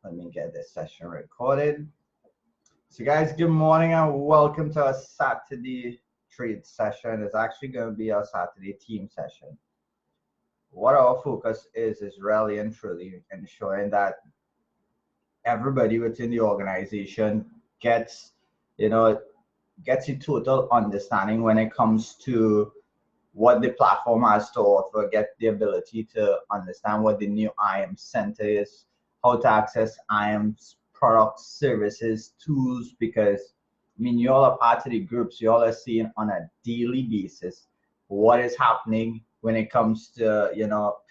Let me get this session recorded. So guys, good morning and welcome to our Saturday trade session. It's actually going to be our Saturday team session. What our focus is really and truly ensuring that everybody within the organization gets, gets a total understanding when it comes to what the platform has to offer, get the ability to understand what the new IAM Center is, how to access IAM's products, services, tools, because I mean, you all are part of the groups, you all are seeing on a daily basis what is happening when it comes to,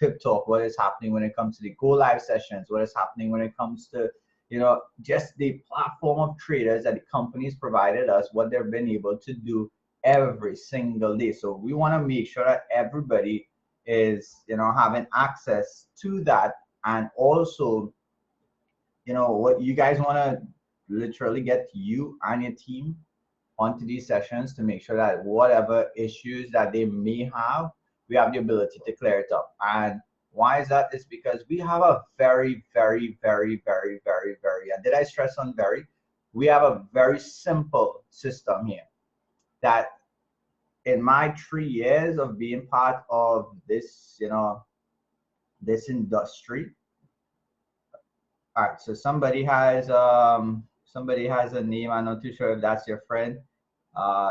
Pip Talk, what is happening when it comes to the Go Live sessions, what is happening when it comes to, just the platform of traders that the companies provided us, what they've been able to do every single day. So we want to make sure that everybody is, having access to that, and also, what you guys want to literally get you and your team onto these sessions to make sure that whatever issues that they may have, we have the ability to clear it up. And why is that? Is because we have a very, very, very, very, very, very, and did I stress on very? We have a very simple system here that in my 3 years of being part of this, this industry. All right, so somebody has a name. I'm not too sure if that's your friend.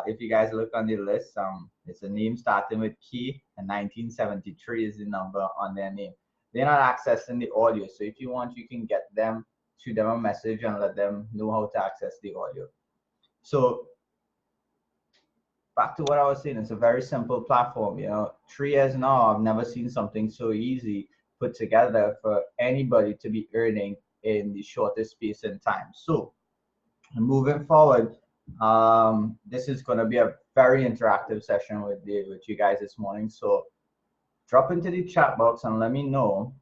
If you guys look on the list, it's a name starting with Key, and 1973 is the number on their name. They're not accessing the audio, so if you want, you can get them, shoot them a message, and let them know how to access the audio. So back to what I was saying, it's a very simple platform. 3 years now, I've never seen something so easy put together for anybody to be earning in the shortest space and time. So moving forward, this is going to be a very interactive session with you guys this morning. So drop into the chat box and let me know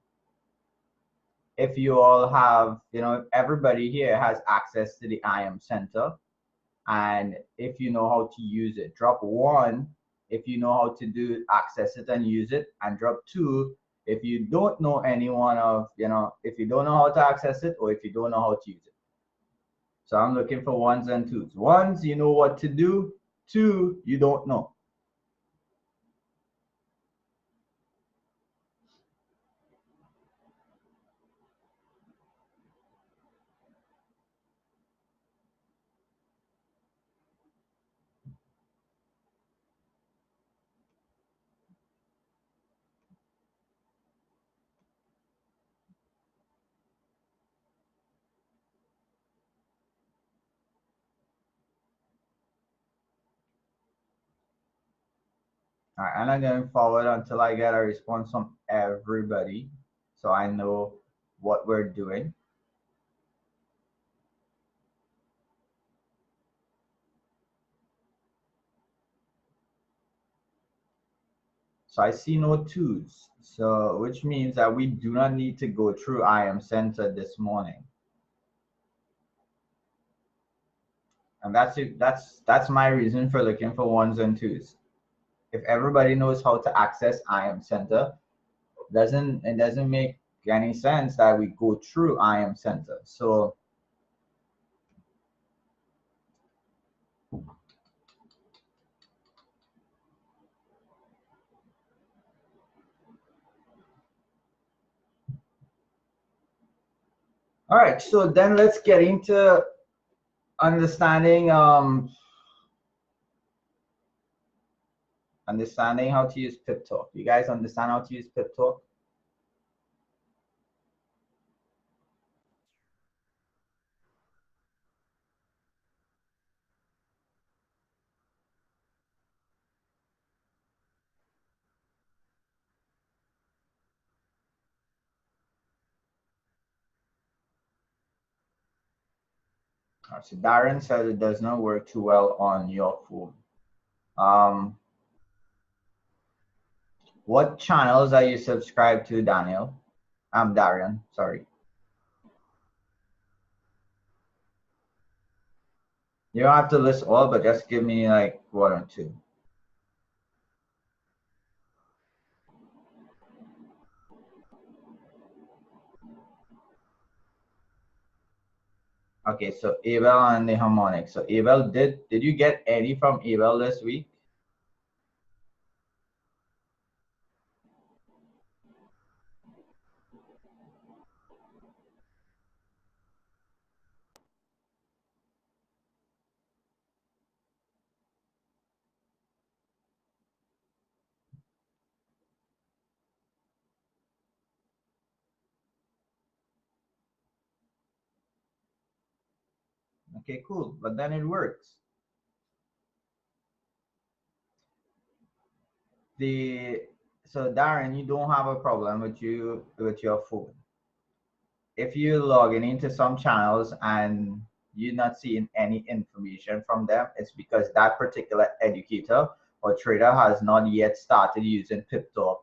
if you all have, if everybody here has access to the IAM Center, and if you know how to use it. Drop 1 if you know how to access it and use it, and drop 2 if you don't know anyone of, if you don't know how to access it, or if you don't know how to use it. So I'm looking for 1s and 2s. 1s, you know what to do. 2, you don't know. All right, and I'm going forward until I get a response from everybody, so I know what we're doing. So I see no 2s, so which means that we do not need to go through IAM Center this morning. And that's it. That's my reason for looking for 1s and 2s. If everybody knows how to access IAM Center, it doesn't make any sense that we go through IAM Center. So all right, so then let's get into understanding understanding how to use Pip Talk. You guys understand how to use Pip Talk? All right, so Darren said it does not work too well on your phone. What channels are you subscribed to, Daniel? I'm Darian, sorry. You don't have to list all, but just give me like 1 or 2. Okay, so Abel and the harmonic. So Abel, did you get any from Abel this week? Okay, cool. But then it works. So Darren, you don't have a problem with your phone. If you log into some channels and you're not seeing any information from them, it's because that particular educator or trader has not yet started using PipTalk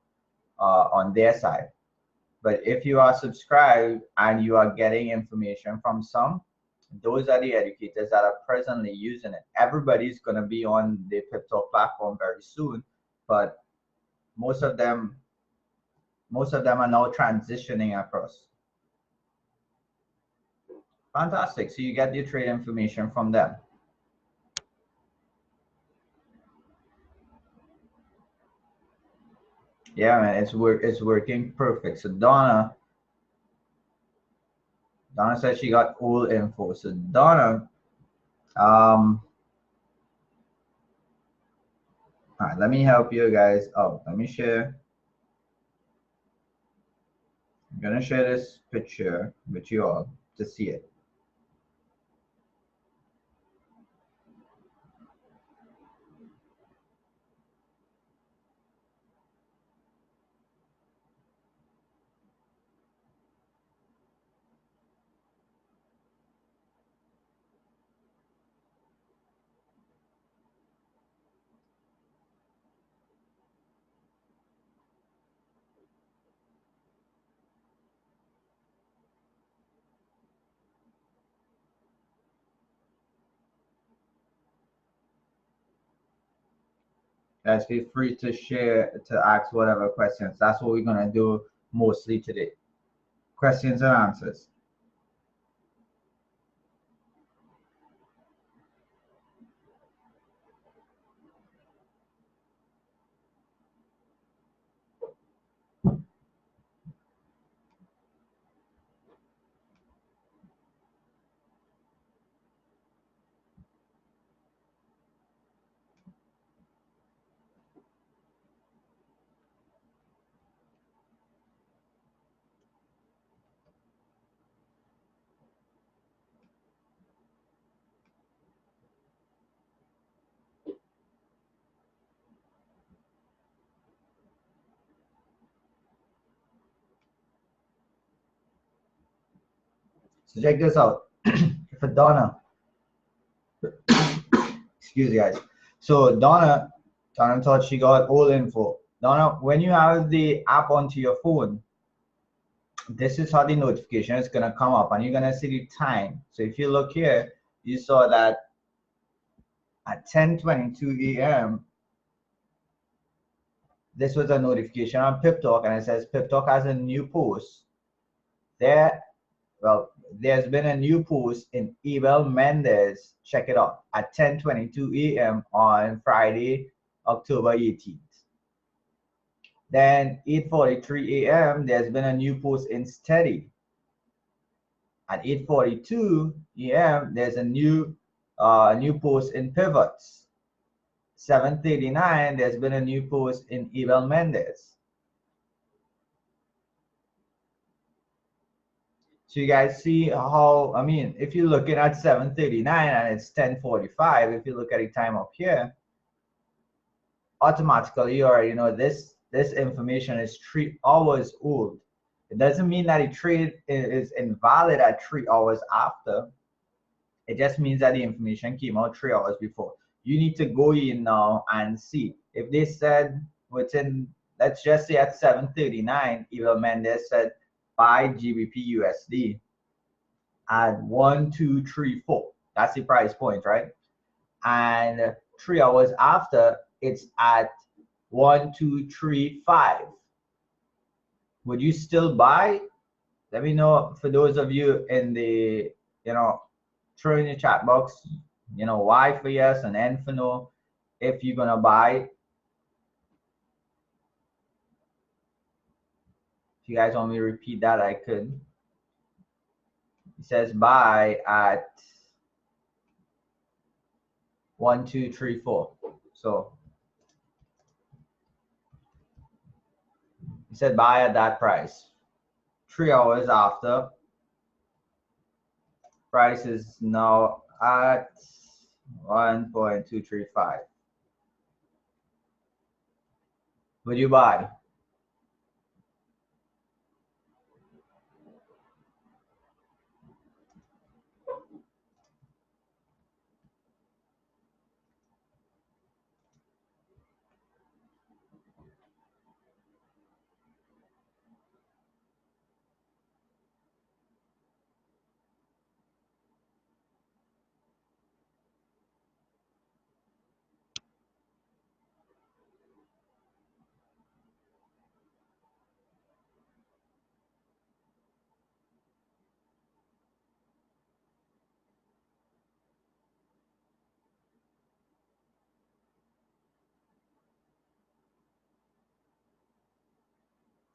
on their side. But if you are subscribed and you are getting information from some, those are the educators that are presently using it. Everybody's going to be on the PipTalk platform very soon, but most of them are now transitioning across. Fantastic. So you get your trade information from them. Yeah, man, it's working perfect. So Donna said she got all info. So Donna, all right, let me help you guys out. Let me share. I'm gonna share this picture with you all to see it. Guys, feel free to share, to ask whatever questions. That's what we're gonna do mostly today. Questions and answers. So check this out. For Donna, excuse you guys. So Donna thought she got all info. Donna, when you have the app onto your phone, this is how the notification is gonna come up, and you're gonna see the time. So if you look here, you saw that at 10:22 a.m. this was a notification on PipTalk, and it says PipTalk has a new post. There's been a new post in Abel Mendez. Check it out at 10:22 a.m. on Friday, October 18th. Then 8:43 a.m. there's been a new post in Steady. At 8:42 a.m. there's a new post in Pivots. 7:39 there's been a new post in Abel Mendez. So you guys see how, I mean, if you're looking at 7:39 and it's 10:45, if you look at the time up here, automatically you already know this information is 3 hours old. It doesn't mean that the trade is invalid at 3 hours after. It just means that the information came out 3 hours before. You need to go in now and see. If they said within, let's just say at 7:39, Abel Mendez said buy GBP USD at 1234. That's the price point, right? And 3 hours after, it's at 1235. Would you still buy? Let me know for those of you in the, you know, throw in the chat box, you know, Y for yes and N for no if you're gonna buy. If you guys want me to repeat that, I could. It says buy at 1, 2, 3, 4. So it said buy at that price. 3 hours after, price is now at 1.235. Would you buy?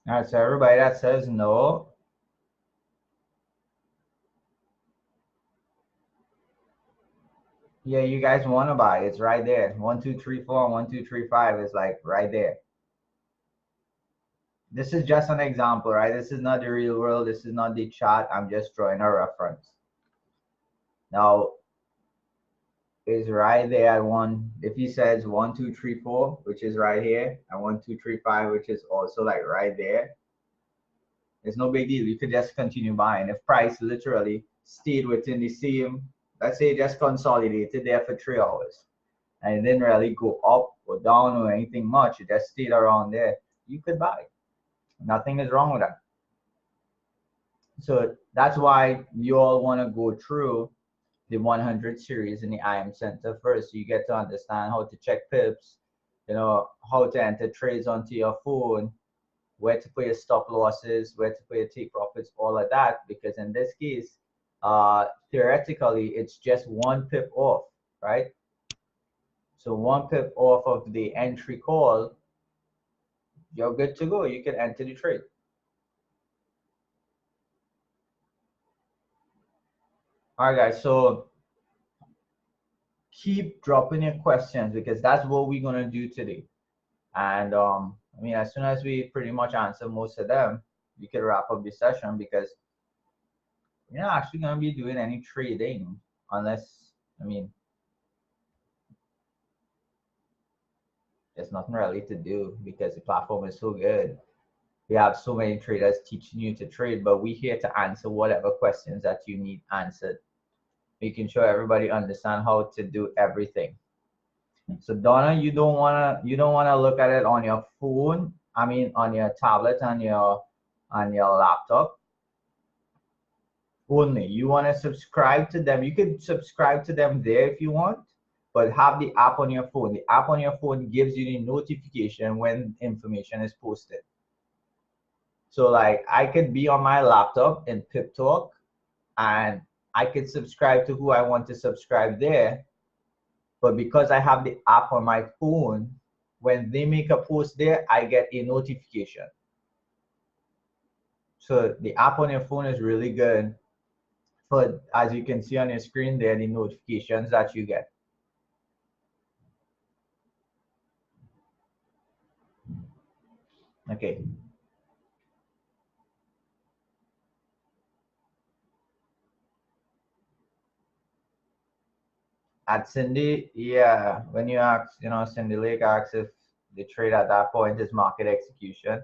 All right, so everybody that says no, yeah, you guys want to buy. It's right there. 1, 2, 3, 4, and 1, 2, 3, 5 is like right there. This is just an example, right? This is not the real world. This is not the chart. I'm just drawing a reference. Now, is right there at 1. If he says 1, 2, 3, 4, which is right here, and 1, 2, 3, 5, which is also like right there, it's no big deal. You could just continue buying. If price literally stayed within the same, let's say just consolidated there for 3 hours, and it didn't really go up or down or anything much, it just stayed around there, you could buy. Nothing is wrong with that. So that's why you all want to go through the 100 series in the IM Center first. So you get to understand how to check pips, you know, how to enter trades onto your phone, where to put your stop losses, where to put your take profits, all of that. Because in this case, theoretically, it's just 1 pip off, right? So 1 pip off of the entry call, you're good to go. You can enter the trade. All right, guys. So keep dropping your questions because that's what we're gonna do today. And I mean, as soon as we pretty much answer most of them, we can wrap up the session because we're not actually gonna be doing any trading unless, I mean, there's nothing really to do because the platform is so good. We have so many traders teaching you to trade, but we're here to answer whatever questions that you need answered, making sure everybody understand how to do everything. So Donna, you don't wanna look at it on your phone. I mean, on your tablet, on your laptop only. You want to subscribe to them. You can subscribe to them there if you want, but have the app on your phone. The app on your phone gives you the notification when information is posted. So like I could be on my laptop in Pip Talk and I could subscribe to who I want to subscribe there. But because I have the app on my phone, when they make a post there, I get a notification. So the app on your phone is really good. But as you can see on your screen there, the notifications that you get. Okay. At Cindy, yeah, when you ask, you know, Cindy Lake asks if the trade at that point is market execution.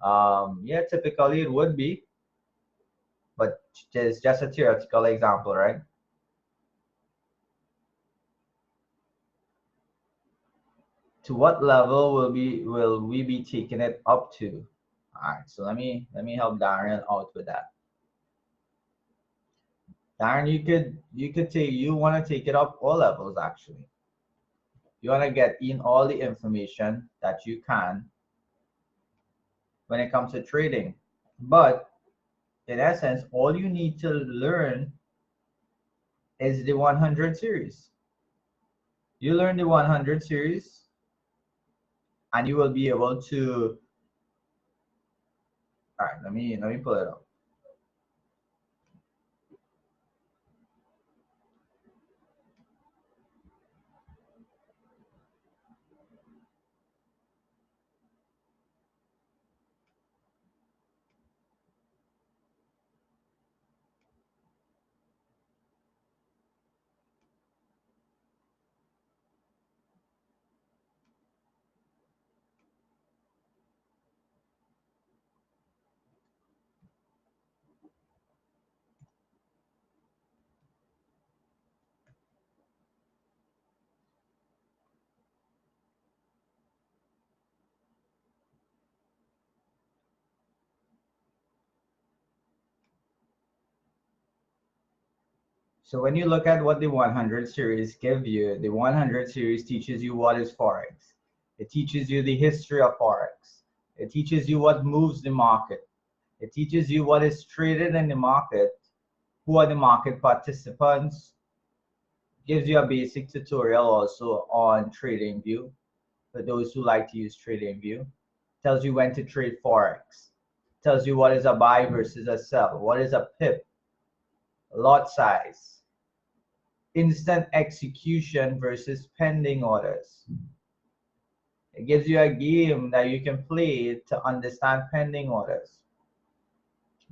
Yeah, typically it would be, but it's just a theoretical example, right? To what level will we be taking it up to? All right, so let me help Darren out with that. Darren, you want to take it up all levels actually. You want to get in all the information that you can when it comes to trading. But in essence, all you need to learn is the 100 series. You learn the 100 series and you will be able to, all right, let me pull it up. So when you look at what the 100 series give you, the 100 series teaches you what is Forex. It teaches you the history of Forex. It teaches you what moves the market. It teaches you what is traded in the market, who are the market participants, gives you a basic tutorial also on TradingView for those who like to use TradingView. Tells you when to trade Forex. Tells you what is a buy versus a sell, what is a pip, lot size, instant execution versus pending orders. It gives you a game that you can play to understand pending orders.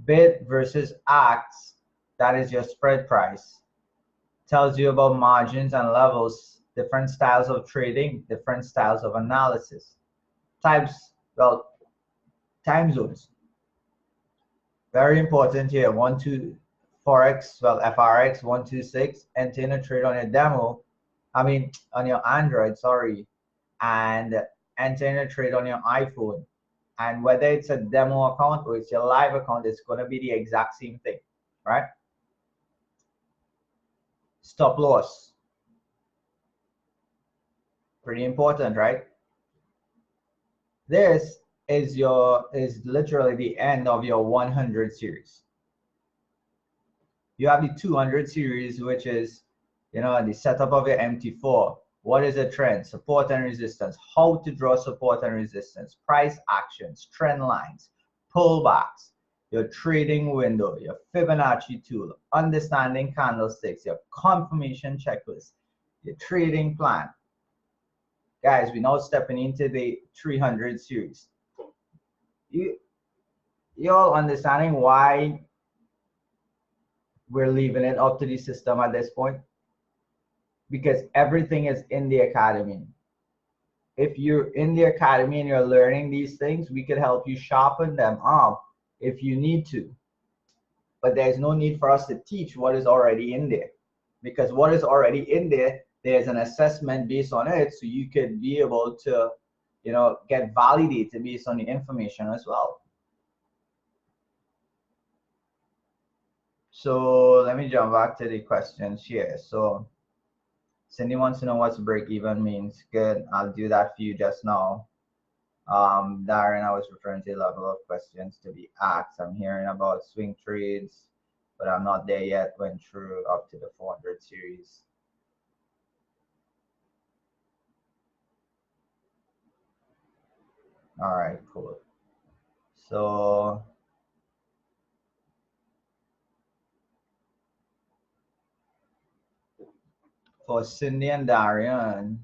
Bid versus ask, that is your spread price. Tells you about margins and levels, different styles of trading, different styles of analysis. Types, well, time zones. Very important here. 12 Forex, well, FRX 126, entering a trade on your demo, on your Android, sorry, and entering a trade on your iPhone. And whether it's a demo account or it's your live account, it's going to be the exact same thing, right? Stop loss. Pretty important, right? This is literally the end of your 100 series. You have the 200 series, which is, the setup of your MT4. What is a trend, support and resistance, how to draw support and resistance, price actions, trend lines, pullbacks, your trading window, your Fibonacci tool, understanding candlesticks, your confirmation checklist, your trading plan. Guys, we're now stepping into the 300 series. You all understanding why we're leaving it up to the system at this point? Because everything is in the academy. If you're in the academy and you're learning these things, we could help you sharpen them up if you need to. But there's no need for us to teach what is already in there. Because what is already in there, there's an assessment based on it, so you could be able to, get validated based on the information as well. So let me jump back to the questions here. So Cindy wants to know what break even means. Good, I'll do that for you just now. Darren, I was referring to the level of questions to be asked. I'm hearing about swing trades, but I'm not there yet. Went through up to the 400 series. All right, cool. So for Cindy and Darian,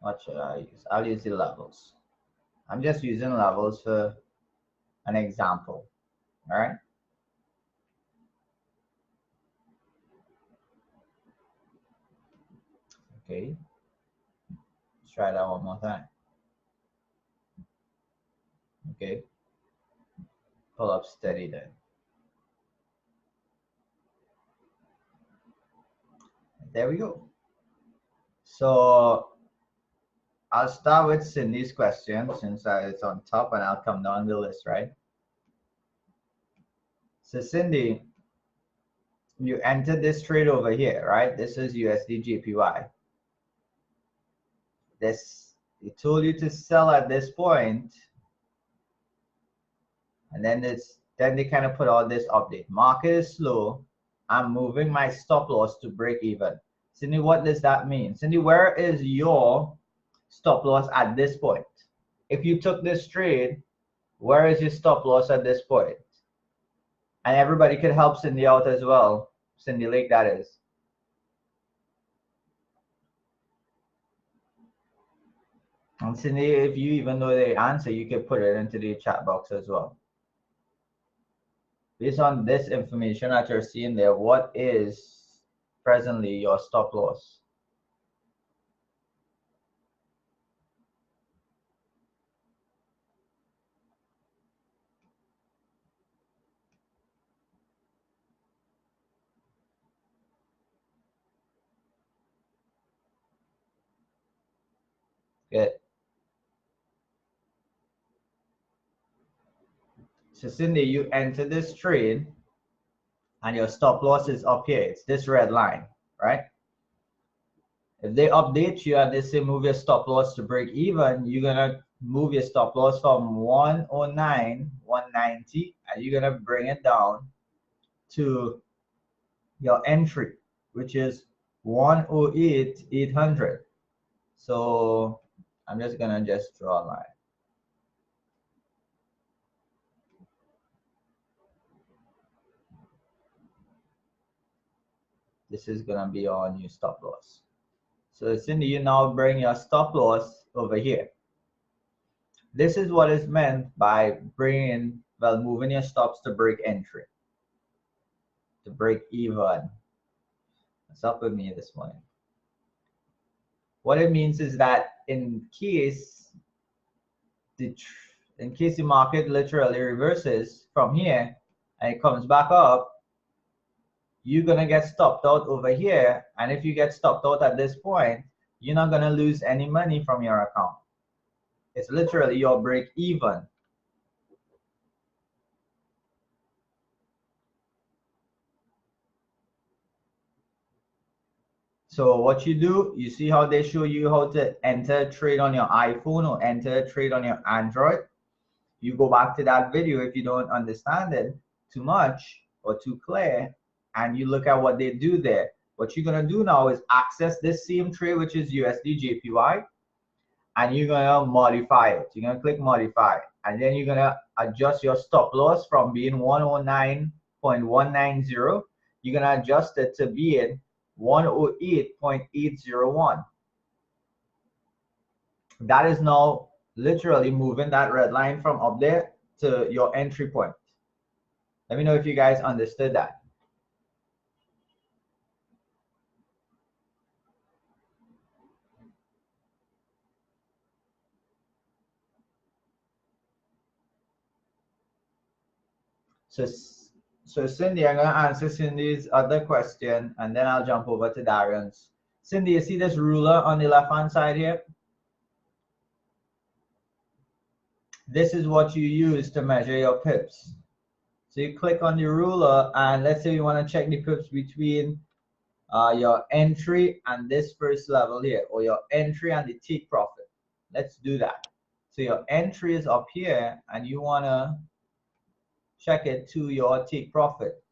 what should I use? I'll use the levels. I'm just using levels for an example. All right. Okay. Let's try that one more time. Okay. Pull up steady then. There we go. So I'll start with Cindy's question since it's on top, and I'll come down the list, right? So Cindy, you entered this trade over here, right? This is USD JPY. This, it told you to sell at this point, and then they kind of put all this update. Market is slow. I'm moving my stop loss to break even. Cindy, what does that mean? Cindy, where is your stop loss at this point? If you took this trade, where is your stop loss at this point? And everybody could help Cindy out as well. Cindy Lake, that is. And Cindy, if you even know the answer, you can put it into the chat box as well. Based on this information that you're seeing there, what is presently your stop loss? Good. So Cindy, you enter this trade and your stop loss is up here. It's this red line, right? If they update you and they say move your stop loss to break even, you're gonna move your stop loss from 109, 190, and you're gonna bring it down to your entry, which is 108, 800. So I'm just gonna draw a line. This is gonna be our new stop loss. So Cindy, you now bring your stop loss over here. This is what is meant by moving your stops to break entry, to break even. What's up with me this morning? What it means is that in case the market literally reverses from here and it comes back up, you're gonna get stopped out over here. And if you get stopped out at this point, you're not gonna lose any money from your account. It's literally your break even. So what you do, you see how they show you how to enter a trade on your iPhone or enter a trade on your Android. You go back to that video if you don't understand it too much or too clear, and you look at what they do there. What you're gonna do now is access this same trade, which is USD JPY, and you're gonna modify it. You're gonna click modify, and then you're gonna adjust your stop loss from being 109.190. You're gonna adjust it to being 108.801. That is now literally moving that red line from up there to your entry point. Let me know if you guys understood that. So Cindy, I'm gonna answer Cindy's other question, and then I'll jump over to Darren's. Cindy, you see this ruler on the left-hand side here? This is what you use to measure your pips. So you click on the ruler, and let's say you want to check the pips between your entry and this first level here, or your entry and the take profit. Let's do that. So your entry is up here, and you want to check it to your take profit.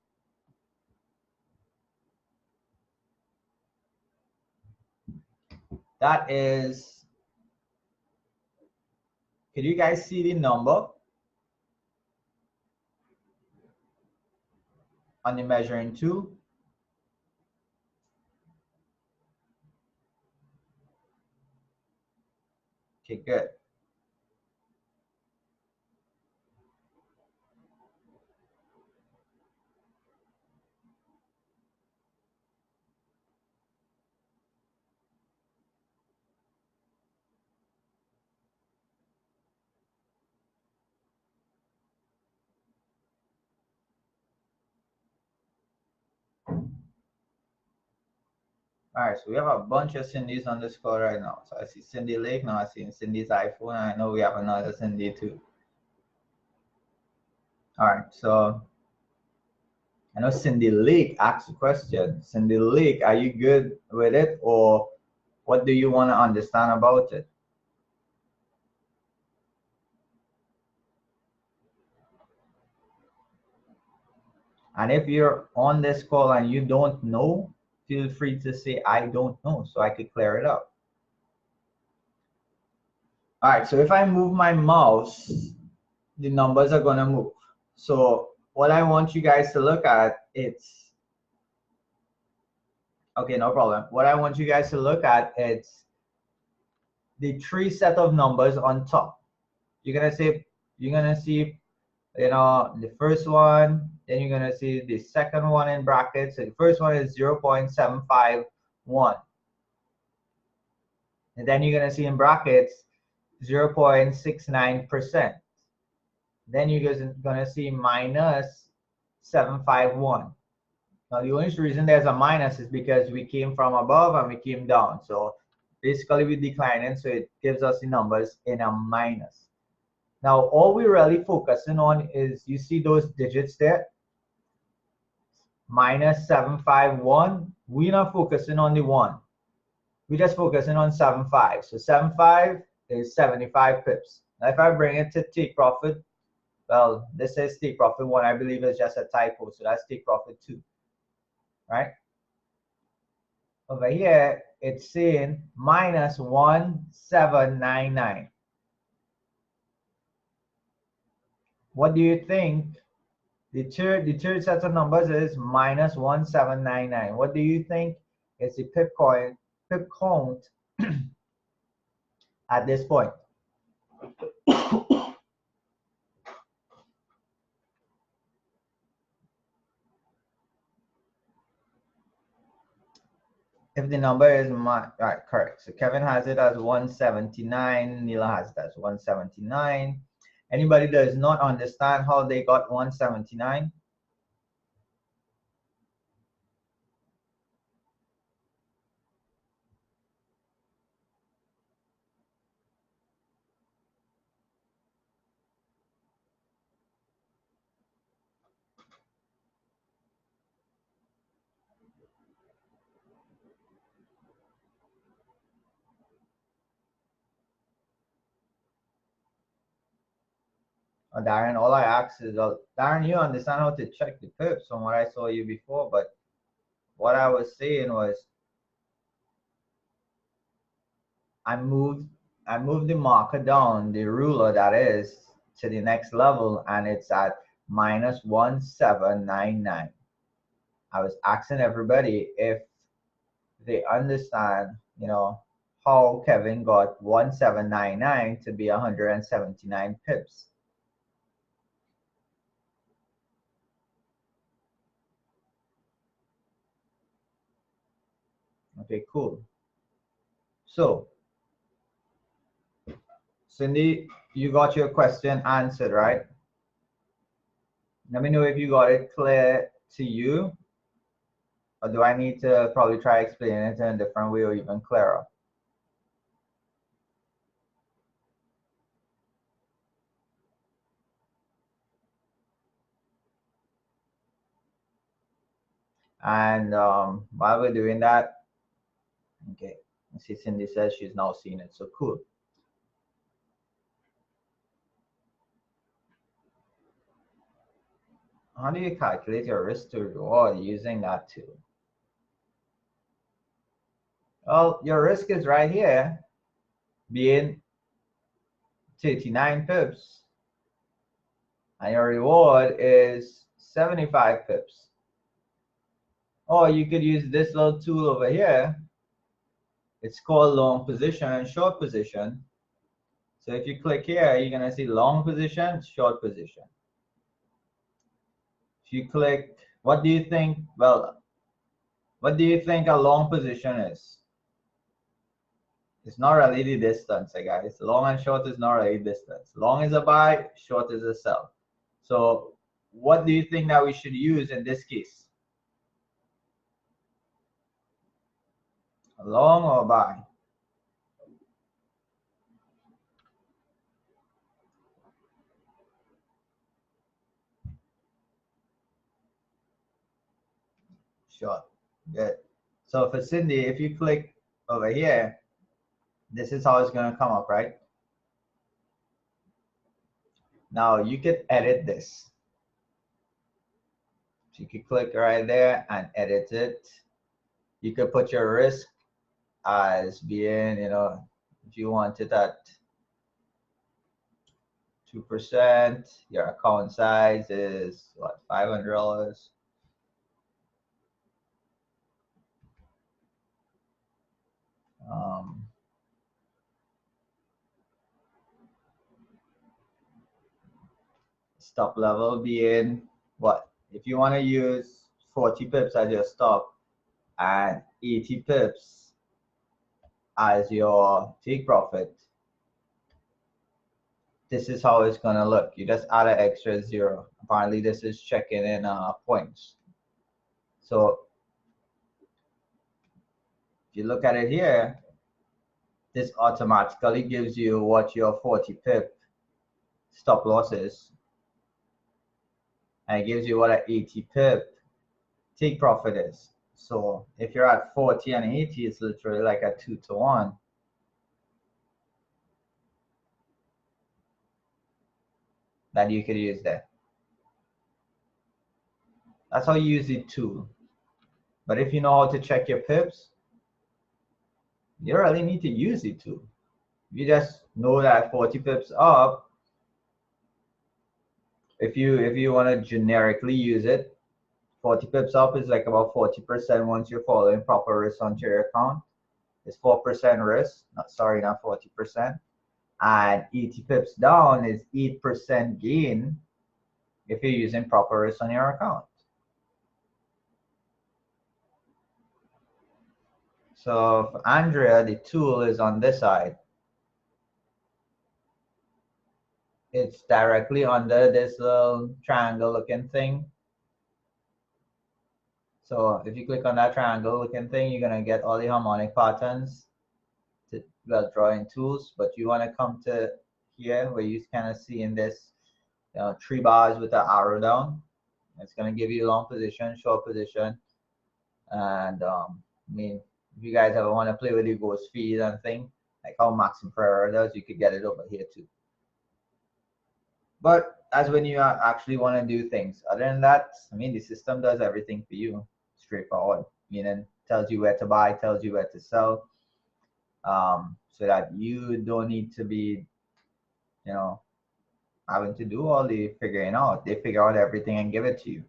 That is, can you guys see the number on the measuring tool? Okay, good. All right, so we have a bunch of Cindy's on this call right now. So I see Cindy Lake, now I see Cindy's iPhone, and I know we have another Cindy too. All right, so I know Cindy Lake asked a question. Cindy Lake, are you good with it, or what do you want to understand about it? And if you're on this call and you don't know, feel free to say, I don't know, so I could clear it up. All right, so if I move my mouse, the numbers are gonna move. So what I want you guys to look at, it's, okay, no problem. What I want you guys to look at, it's the three set of numbers on top. You're gonna see, you know, the first one, then you're gonna see the second one in brackets. So the first one is 0.751. And then you're gonna see in brackets 0.69%. Then you're gonna see minus 751. Now the only reason there's a minus is because we came from above and we came down. So basically we declining, so it gives us the numbers in a minus. Now all we're really focusing on is, you see those digits there? Minus 751. We're not focusing on the one. We're just focusing on 75. So 75 is 75 pips. Now if I bring it to take profit, well, this says take profit 1. I believe it's just a typo, so that's take profit 2, right? Over here, it's saying minus 1799. What do you think? The third set of numbers is minus 1799. What do you think is the pip count at this point? If the number is right, correct. So Kevin has it as 179. Neela has it as 179. Anybody does not understand how they got 179? Darren, all I ask is, Darren, you understand how to check the pips from what I saw you before, but what I was saying was, I moved the marker down, the ruler that is, to the next level, and it's at minus 1799. I was asking everybody if they understand, you know, how Kevin got 1799 to be 179 pips. Okay, cool. So, Cindy, you got your question answered, right? Let me know if you got it clear to you, or do I need to probably try explaining it in a different way or even clearer? And while we're doing that, okay, I see Cindy says she's now seeing it, so cool. How do you calculate your risk to reward using that tool? Well, your risk is right here, being 39 pips, and your reward is 75 pips. Or you could use this little tool over here. It's called long position and short position. So if you click here, you're gonna see long position, short position. If you click, what do you think? Well, what do you think a long position is? It's not really the distance, guys. Long and short is not really distance. Long is a buy, short is a sell. So what do you think that we should use in this case? Long or buy? Short. Good. So for Cindy, if you click over here, this is how it's going to come up, right? Now you can edit this. So you can click right there and edit it. You could put your risk as being, if you want it at 2%, your account size is what, $500. Stop level being what? If you want to use 40 pips as your stop and 80 pips as your take profit, this is how it's gonna look. You just add an extra 0. Apparently this is checking in points. So if you look at it here, this automatically gives you what your 40 pip stop loss is, and it gives you what an 80 pip take profit is. So if you're at 40 and 80, it's literally like a 2 to 1. That you could use there. That's how you use the tool. But if you know how to check your pips, you don't really need to use the tool. You just know that 40 pips up. If you want to generically use it, 40 pips up is like about 40% once you're following proper risk onto your account. It's 4% risk. Not 40%. And 80 pips down is 8% gain if you're using proper risk on your account. So for Andrea, the tool is on this side. It's directly under this little triangle looking thing. So if you click on that triangle looking thing, you're gonna get all the harmonic patterns to drawing tools. But you want to come to here where you kind of see in this 3 bars with the arrow down. It's gonna give you long position, short position, and I mean, if you guys ever want to play with the ghost feed and thing, like how Maxim Pereira does, you could get it over here too. But that's when you actually want to do things. Other than that, I mean, the system does everything for you, straightforward. Meaning, tells you where to buy, tells you where to sell, so that you don't need to be, having to do all the figuring out. They figure out everything and give it to you.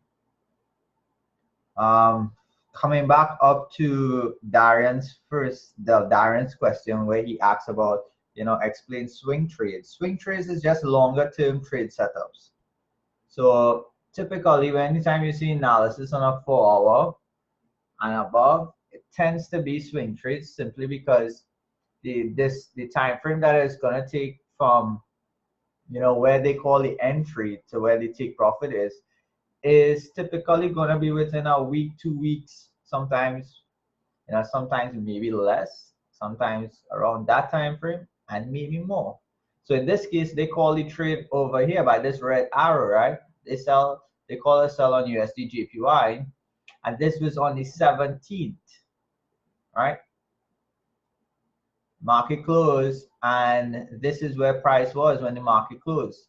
Coming back up to Darian's question where he asks about, explain swing trades. Swing trades is just longer term trade setups. So typically, anytime you see analysis on a 4-hour and above, it tends to be swing trades simply because the time frame that it's gonna take from where they call the entry to where the take profit is typically gonna be within a week, 2 weeks, sometimes sometimes maybe less, sometimes around that time frame, and maybe more. So in this case, they call the trade over here by this red arrow, right? They call a sell on USD JPY, and this was on the 17th, right? Market close, and this is where price was when the market closed.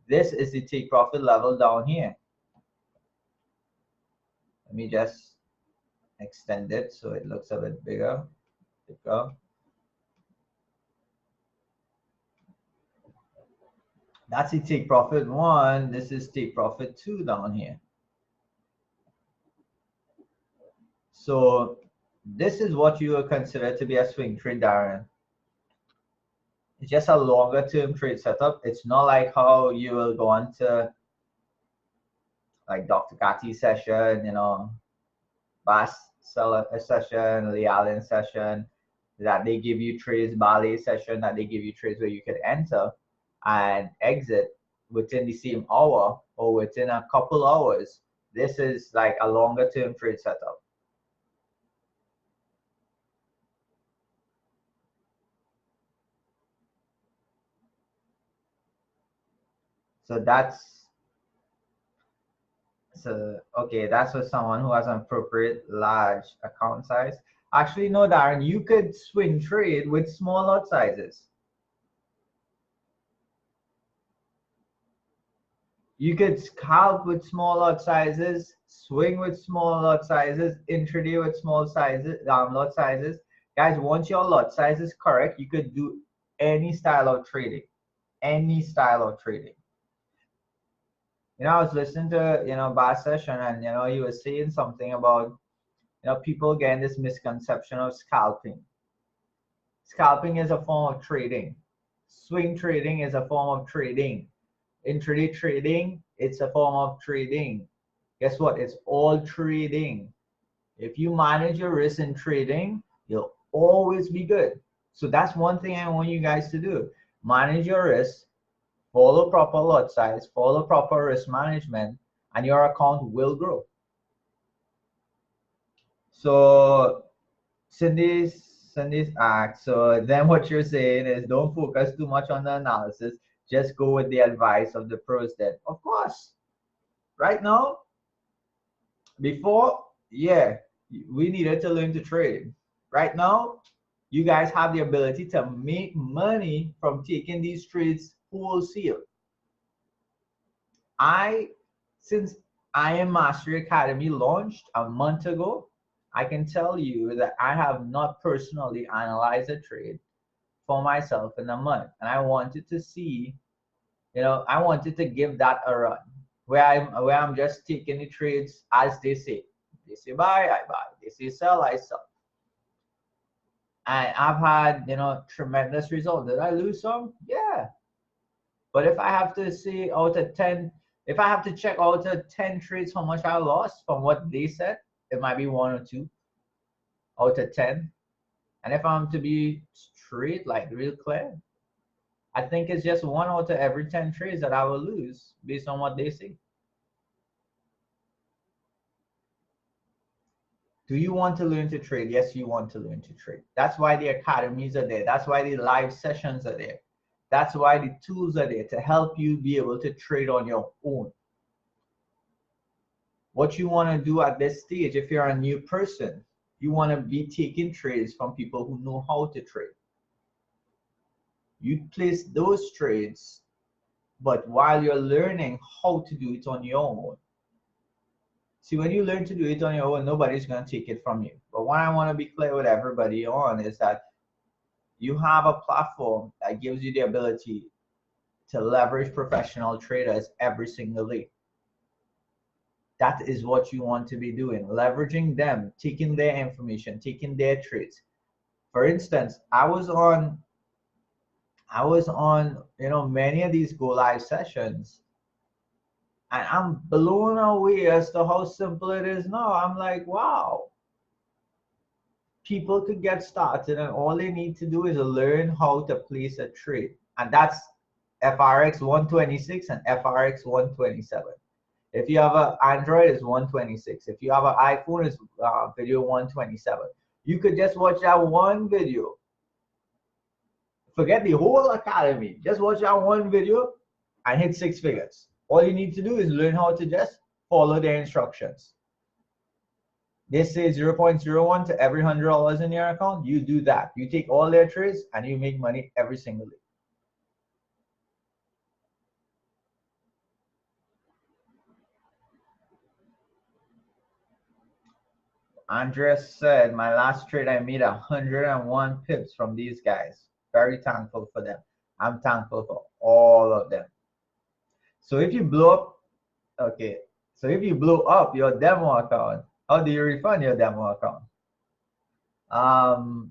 This is the take profit level down here. Let me just extend it so it looks a bit bigger. There we go. That's the take profit 1. This is take profit 2 down here. So this is what you would consider to be a swing trade, Darren. It's just a longer term trade setup. It's not like how you will go on to like Dr. Kati's session, Bass Seller session, Lee Allen session, that they give you trades, Ballet session, that they give you trades where you could enter and exit within the same hour or within a couple hours. This is like a longer term trade setup. So that's okay. That's for someone who has an appropriate large account size. Actually, no, Darren, you could swing trade with small lot sizes. You could scalp with small lot sizes, swing with small lot sizes, intraday with small sizes, lot sizes. Guys, once your lot size is correct, you could do any style of trading. Any style of trading. I was listening to, Bas session, and, he was saying something about, people getting this misconception of scalping. Scalping is a form of trading. Swing trading is a form of trading. Intraday trading, it's a form of trading. Guess what? It's all trading. If you manage your risk in trading, you'll always be good. So that's one thing I want you guys to do. Manage your risk, follow proper lot size, follow proper risk management, and your account will grow. So Cindy's act. So then what you're saying is don't focus too much on the analysis. Just go with the advice of the pros then. Of course. Right now, before, yeah, we needed to learn to trade. Right now, you guys have the ability to make money from taking these trades wholesale. Since IM Mastery Academy launched a month ago, I can tell you that I have not personally analyzed a trade for myself in a month. And I wanted to see, I wanted to give that a run where I'm just taking the trades as they say. They say buy, I buy. They say sell, I sell. And I've had, tremendous results. Did I lose some? Yeah. But if I have to say out of 10, if I have to check out of 10 trades how much I lost from what they said, it might be 1 or 2 out of 10. And if I'm to be straight, like real clear, I think it's just 1 out of every 10 trades that I will lose based on what they say. Do you want to learn to trade? Yes, you want to learn to trade. That's why the academies are there. That's why the live sessions are there. That's why the tools are there to help you be able to trade on your own. What you want to do at this stage, if you're a new person, you want to be taking trades from people who know how to trade. You place those trades, but while you're learning how to do it on your own. See, when you learn to do it on your own, nobody's going to take it from you. But what I want to be clear with everybody on is that you have a platform that gives you the ability to leverage professional traders every single day. That is what you want to be doing, leveraging them, taking their information, taking their trades. For instance, I was on many of these go live sessions, and I'm blown away as to how simple it is now. I'm like, wow. People could get started, and all they need to do is learn how to place a trade, and that's FRX 126 and FRX 127. If you have an Android, it's 126. If you have an iPhone, it's video 127. You could just watch that one video. Forget the whole academy. Just watch that one video and hit 6 figures. All you need to do is learn how to just follow their instructions. They say 0.01 to every $100 in your account. You do that. You take all their trades and you make money every single day. Andres said, my last trade, I made 101 pips from these guys. Very thankful for them. I'm thankful for all of them. So if you blow up, okay, so if you blow up your demo account, how do you refund your demo account?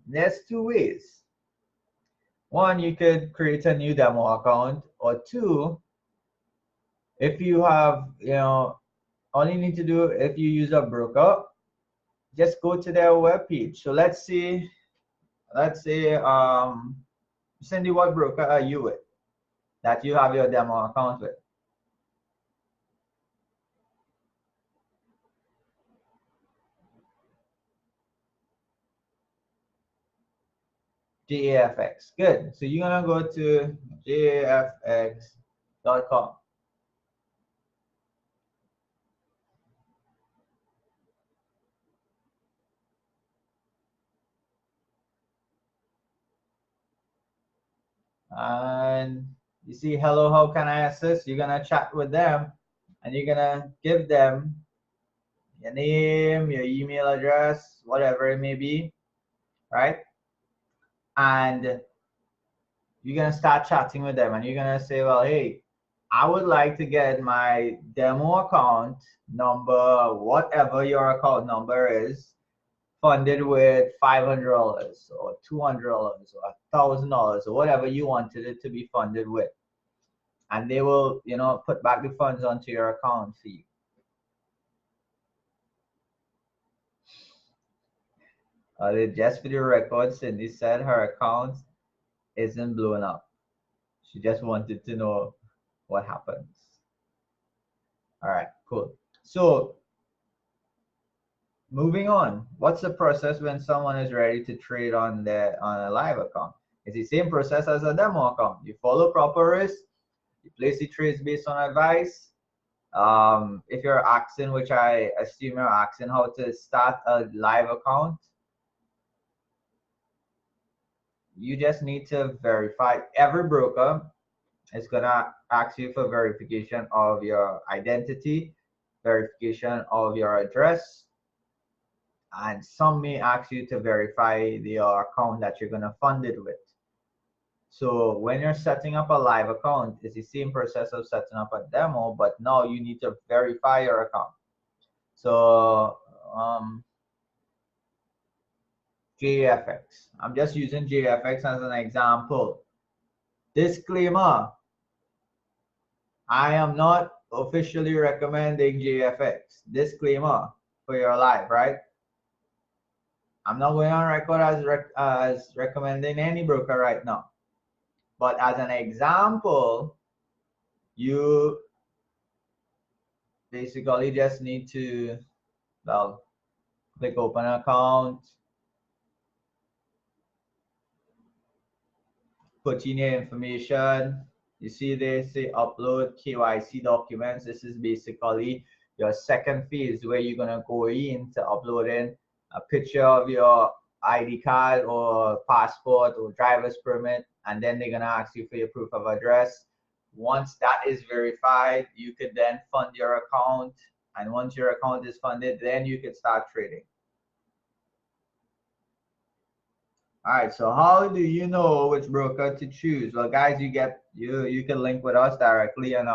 There's 2 ways. One, you could create a new demo account, or 2, if you have, all you need to do, if you use a broker, just go to their webpage. So let's say, Cindy, what broker are you with that you have your demo account with? JAFX. Good. So you're gonna go to jafx.com. And you see, hello, how can I assist? You're gonna chat with them, and you're gonna give them your name, your email address, whatever it may be, right? And you're gonna start chatting with them, and you're gonna say, well, hey, I would like to get my demo account number, whatever your account number is, funded with $500 or $200 or $1,000 or whatever you wanted it to be funded with. And they will, put back the funds onto your account for you. Just for the record, Cindy said her account isn't blown up. She just wanted to know what happens. All right, cool. So moving on, what's the process when someone is ready to trade on a live account? It's the same process as a demo account. You follow proper risk, you place the trades based on advice. If you're asking, which I assume you're asking, how to start a live account, you just need to verify. Every broker is gonna ask you for verification of your identity, verification of your address, and some may ask you to verify the account that you're gonna fund it with. So when you're setting up a live account, it's the same process of setting up a demo, but now you need to verify your account. So JFX. I'm just using JFX as an example. Disclaimer, I am not officially recommending JFX. Disclaimer for your life, right? I'm not going on record as recommending any broker right now. But as an example, you basically just need to, well, click open account, put in your information. You see they say upload KYC documents. This is basically your second phase where you're gonna go in to upload in a picture of your ID card or passport or driver's permit, and then they're gonna ask you for your proof of address. Once that is verified, you could then fund your account, and once your account is funded, then you can start trading. All right, so how do you know which broker to choose? Well, guys, you can link with us directly, and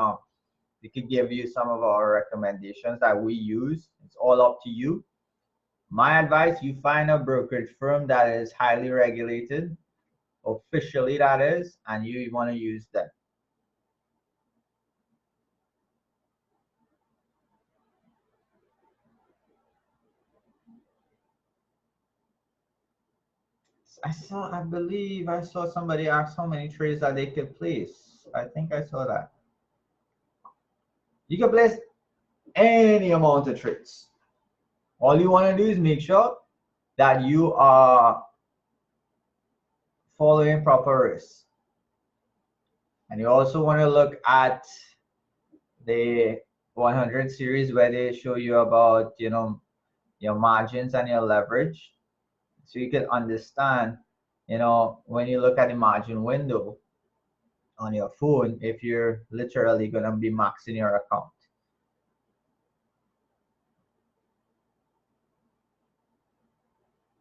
we can give you some of our recommendations that we use. It's all up to you. My advice, you find a brokerage firm that is highly regulated, officially that is, and you want to use them. I believe I saw somebody ask how many trades that they could place. I think I saw that. You can place any amount of trades. All you want to do is make sure that you are following proper risk. And you also want to look at the 100 series where they show you about, your margins and your leverage. So you can understand, when you look at the margin window on your phone, if you're literally going to be maxing your account.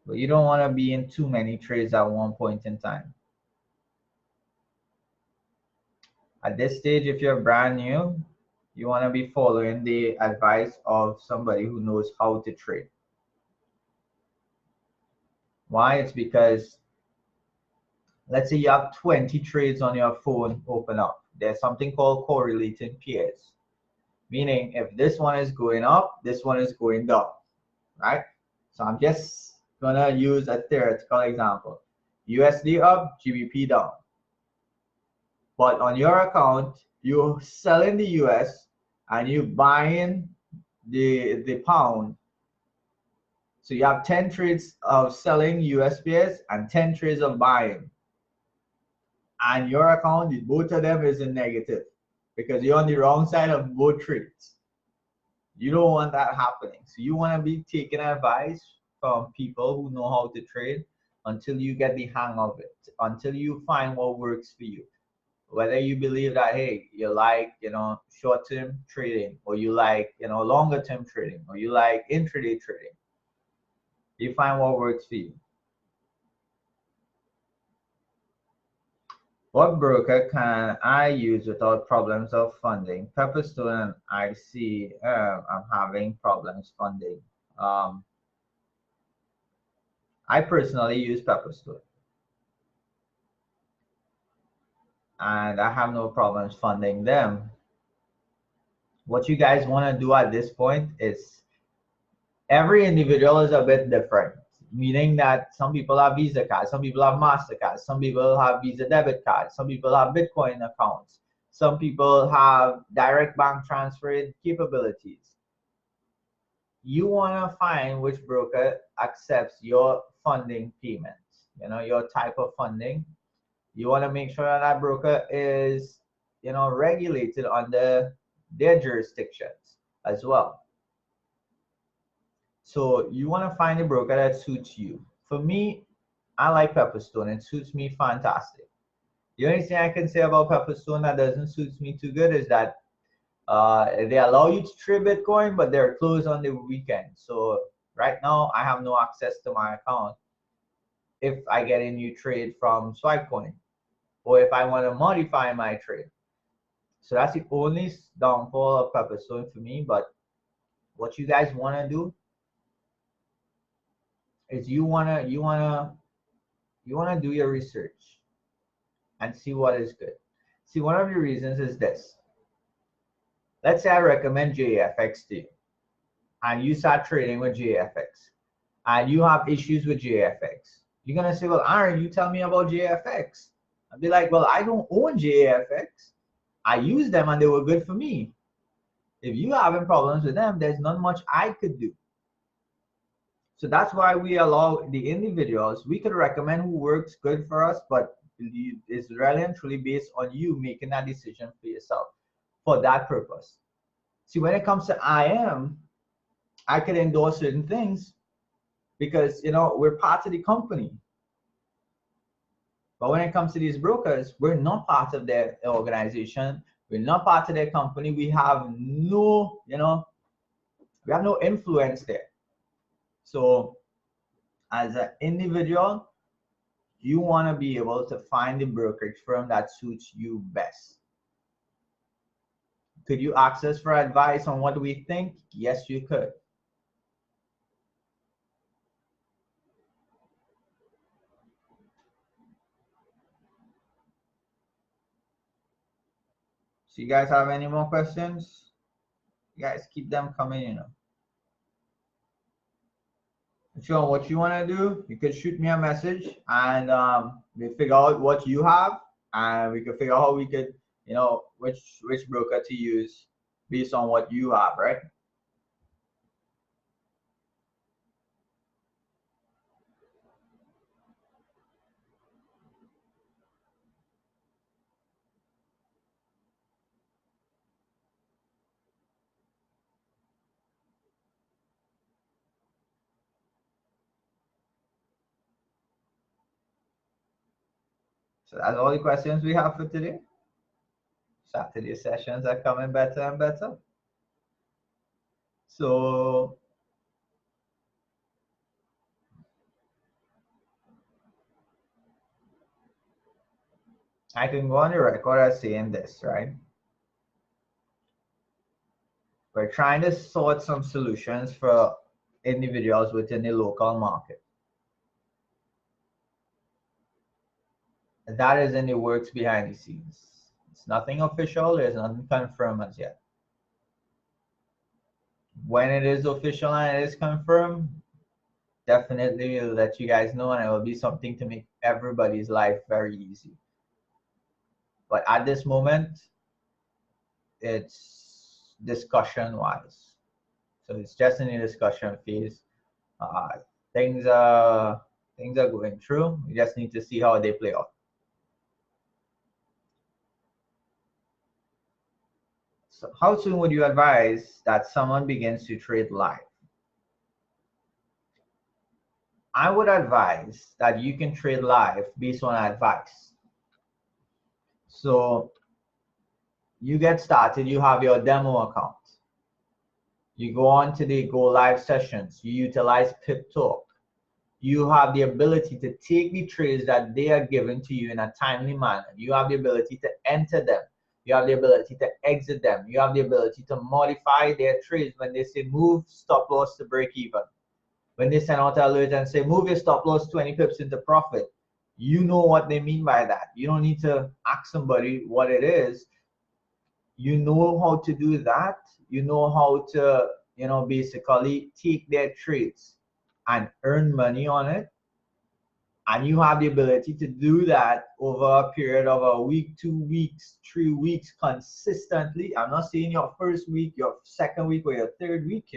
But you don't want to be in too many trades at one point in time. At this stage, if you're brand new, you want to be following the advice of somebody who knows how to trade. Why? It's because, let's say you have 20 trades on your phone open up. There's something called correlating pairs. Meaning if this one is going up, this one is going down, right? So I'm just gonna use a theoretical example. USD up, GBP down. But on your account, you're selling the US and you buying the pound. So you have 10 trades of selling USPS and 10 trades of buying. And your account, both of them is in negative because you're on the wrong side of both trades. You don't want that happening. So you want to be taking advice from people who know how to trade, until you get the hang of it, until you find what works for you. Whether you believe that, hey, you like, short-term trading, or you like, longer-term trading, or you like intraday trading, you find what works for you. What broker can I use without problems of funding? Pepperstone and IC, I'm having problems funding. I personally use Pepperstone, and I have no problems funding them. What you guys want to do at this point is, every individual is a bit different, meaning that some people have Visa cards, some people have MasterCard, some people have Visa debit cards, some people have Bitcoin accounts, some people have direct bank transfer capabilities. You want to find which broker accepts your funding payments, your type of funding. You want to make sure that broker is, regulated under their jurisdictions as well. So you want to find a broker that suits you. For me, I like Pepperstone. It suits me fantastic. The only thing I can say about Pepperstone that doesn't suit me too good is that they allow you to trade Bitcoin, but they're closed on the weekend. So right now, I have no access to my account if I get a new trade from Swipecoin, or if I want to modify my trade. So that's the only downfall of Pepperstone for me. But what you guys want to do is you wanna do your research and see what is good. See, one of the reasons is this. Let's say I recommend JFX to you, and you start trading with JFX, and you have issues with JFX. You're gonna say, well, Aaron, you tell me about JFX. I'd be like, well, I don't own JFX. I use them and they were good for me. If you having problems with them, there's not much I could do. So that's why we allow the individuals. We could recommend who works good for us, but it's really and truly based on you making that decision for yourself for that purpose. See, when it comes to I could endorse certain things because, we're part of the company. But when it comes to these brokers, we're not part of their organization. We're not part of their company. We have no, we have no influence there. So as an individual, you want to be able to find the brokerage firm that suits you best. Could you ask us for advice on what we think? Yes, you could. So you guys have any more questions? You guys keep them coming, Sure, what you want to do, you could shoot me a message, and we figure out what you have, and we could figure out how we could, which broker to use based on what you have, right? So that's all the questions we have for today. Saturday sessions are coming better and better. So I can go on the record as saying this, right? We're trying to sort some solutions for individuals within the local market. That is in the works behind the scenes. It's nothing official, there's nothing confirmed as yet. When it is official and it is confirmed, definitely will let you guys know, and it will be something to make everybody's life very easy. But at this moment, it's discussion wise. So it's just in the discussion phase. Things are going through. We just need to see how they play out. So how soon would you advise that someone begins to trade live? I would advise that you can trade live based on advice. So you get started, you have your demo account. You go on to the go live sessions, you utilize Pip Talk. You have the ability to take the trades that they are given to you in a timely manner. You have the ability to enter them. You have the ability to exit them. You have the ability to modify their trades when they say move stop loss to break even. When they send out an alert and say move your stop loss 20 pips into profit, you know what they mean by that. You don't need to ask somebody what it is. You know how to do that. You know how to, basically take their trades and earn money on it. And you have the ability to do that over a period of a week, 2 weeks, 3 weeks consistently. I'm not saying your first week, your second week, or your third week,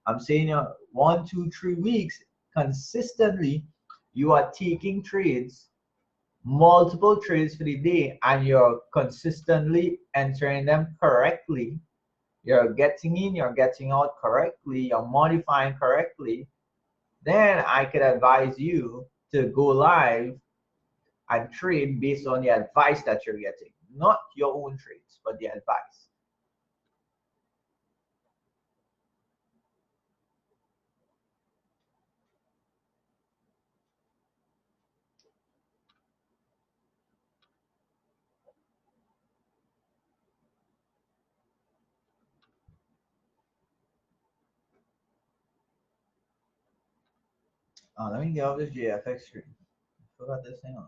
I'm saying your 1, 2, 3 weeks consistently, you are taking trades, multiple trades for the day, and you're consistently entering them correctly. You're getting in, you're getting out correctly, you're modifying correctly. Then I could advise you to go live and trade based on the advice that you're getting, not your own trades, but the advice. Let me get off this JFX screen. I forgot this thing on.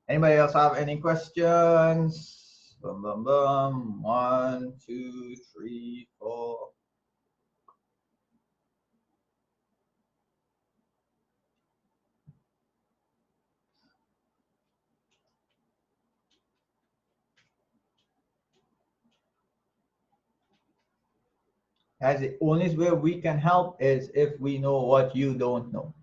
Anybody else have any questions? Boom, boom, boom. 1, 2, 3, 4. Guys, the only way we can help is if we know what you don't know.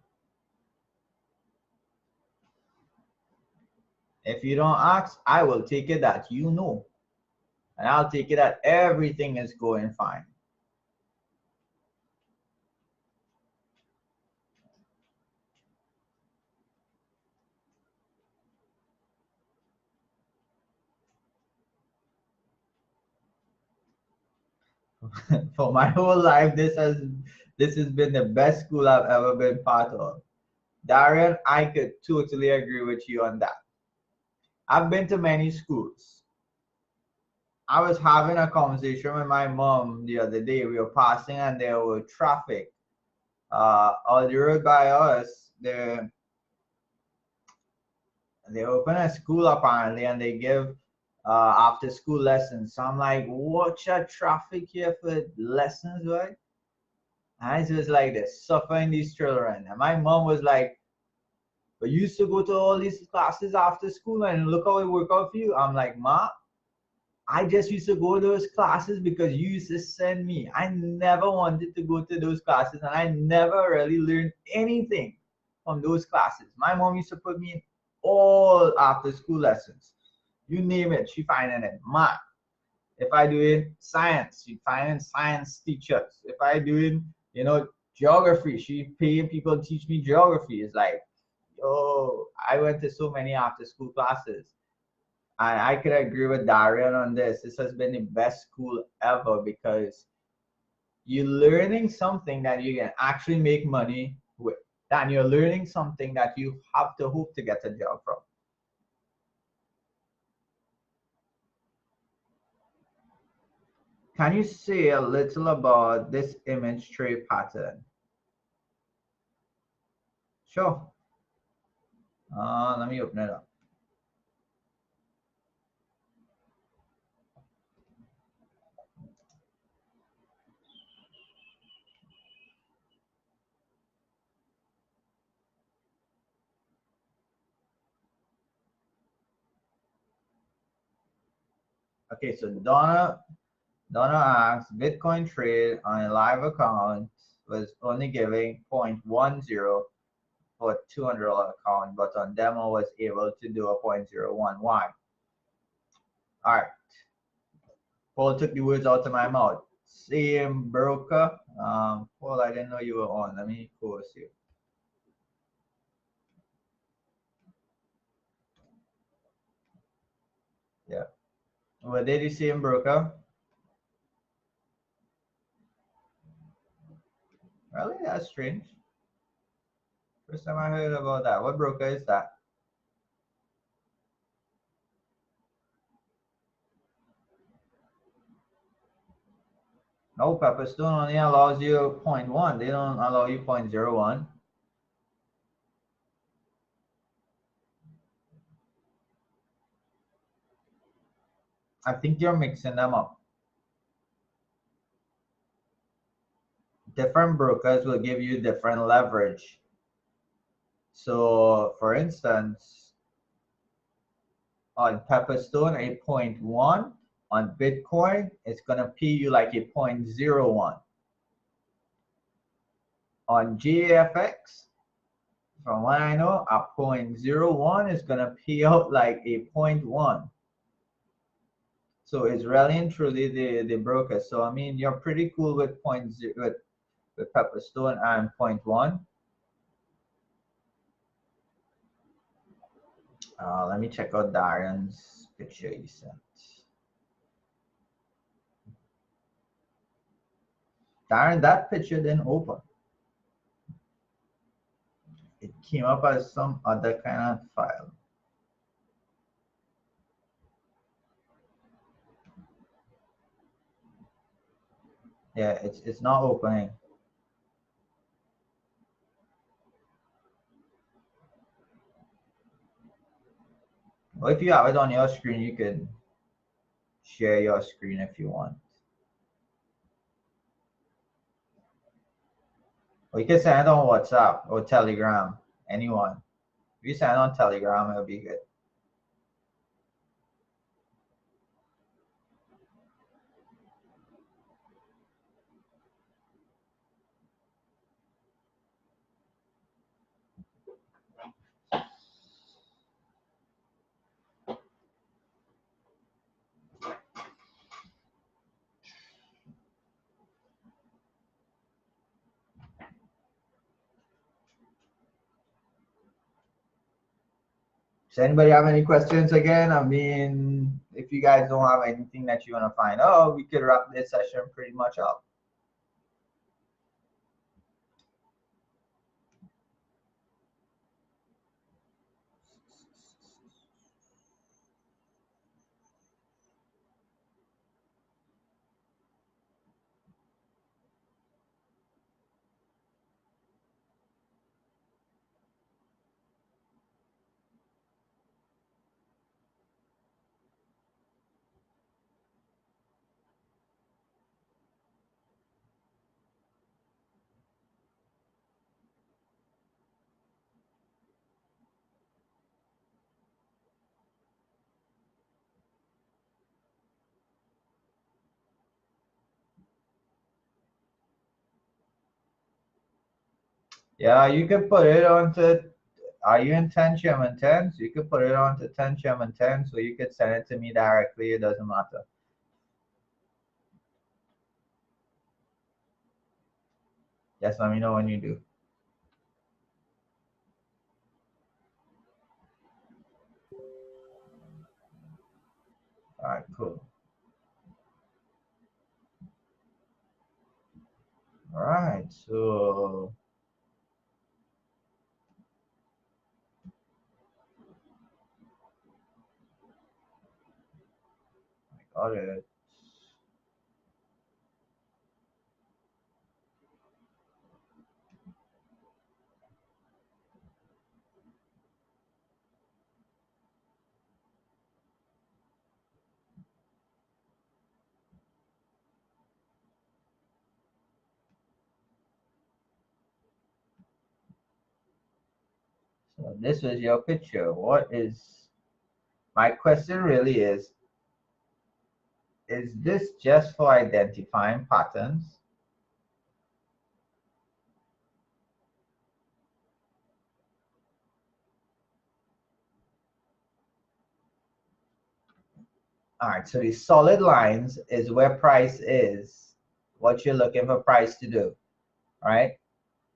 If you don't ask, I will take it that you know. And I'll take it that everything is going fine. For my whole life, this has been the best school I've ever been part of. Darian, I could totally agree with you on that. I've been to many schools. I was having a conversation with my mom the other day. We were passing and there was traffic on the road by us. They open a school apparently and they give after school lessons. So I'm like, watch that traffic here for lessons, right? And it's just like this, suffering these children. And my mom was like, but you used to go to all these classes after school and look how it worked out for you. I'm like, Ma, I just used to go to those classes because you used to send me. I never wanted to go to those classes and I never really learned anything from those classes. My mom used to put me in all after school lessons. You name it, she finding it. Math. If I doing science, she finding science teachers. If I doing, geography, she paying people to teach me geography. It's like, yo, I went to so many after school classes. And I could agree with Darian on this. This has been the best school ever because you're learning something that you can actually make money with. And you're learning something that you have to hope to get a job from. Can you say a little about this image trade pattern? Sure. Let me open it up. Okay, so Donna asks, Bitcoin trade on a live account was only giving 0.10 for a $200 account, but on demo was able to do a 0.01. Why? All right. Paul took the words out of my mouth. Same broker. Paul, I didn't know you were on. Let me force you. Yeah. What did you see in broker? Really? That's strange. First time I heard about that. What broker is that? No, Pepperstone only allows you 0.1. They don't allow you 0.01. I think you're mixing them up. Different brokers will give you different leverage. So, for instance, on Pepperstone, a 0.1. On Bitcoin, it's going to P you like a 0.01. On GAFX, from what I know, a 0.01 is going to P out like a 0.1. So it's really and truly the broker. So I mean, you're pretty cool with with Pepperstone and 0.1. Let me check out Darren's picture he sent. Darren, that picture didn't open. It came up as some other kind of file. Yeah, it's not opening. Well, if you have it on your screen, you could share your screen if you want. Or you can send it on WhatsApp or Telegram, anyone. If you send it on Telegram, it'll be good. Does anybody have any questions again? I mean, if you guys don't have anything that you want to find out, we could wrap this session pretty much up. Yeah, you can put it onto, are you in Tension and 10? So you could put it onto Tension and 10, so you could send it to me directly. It doesn't matter. Just let me know when you do. All right, cool. All right, so I got it. So this is your picture. What is, my question really is this just for identifying patterns? All right, so these solid lines is where price is, what you're looking for price to do, right?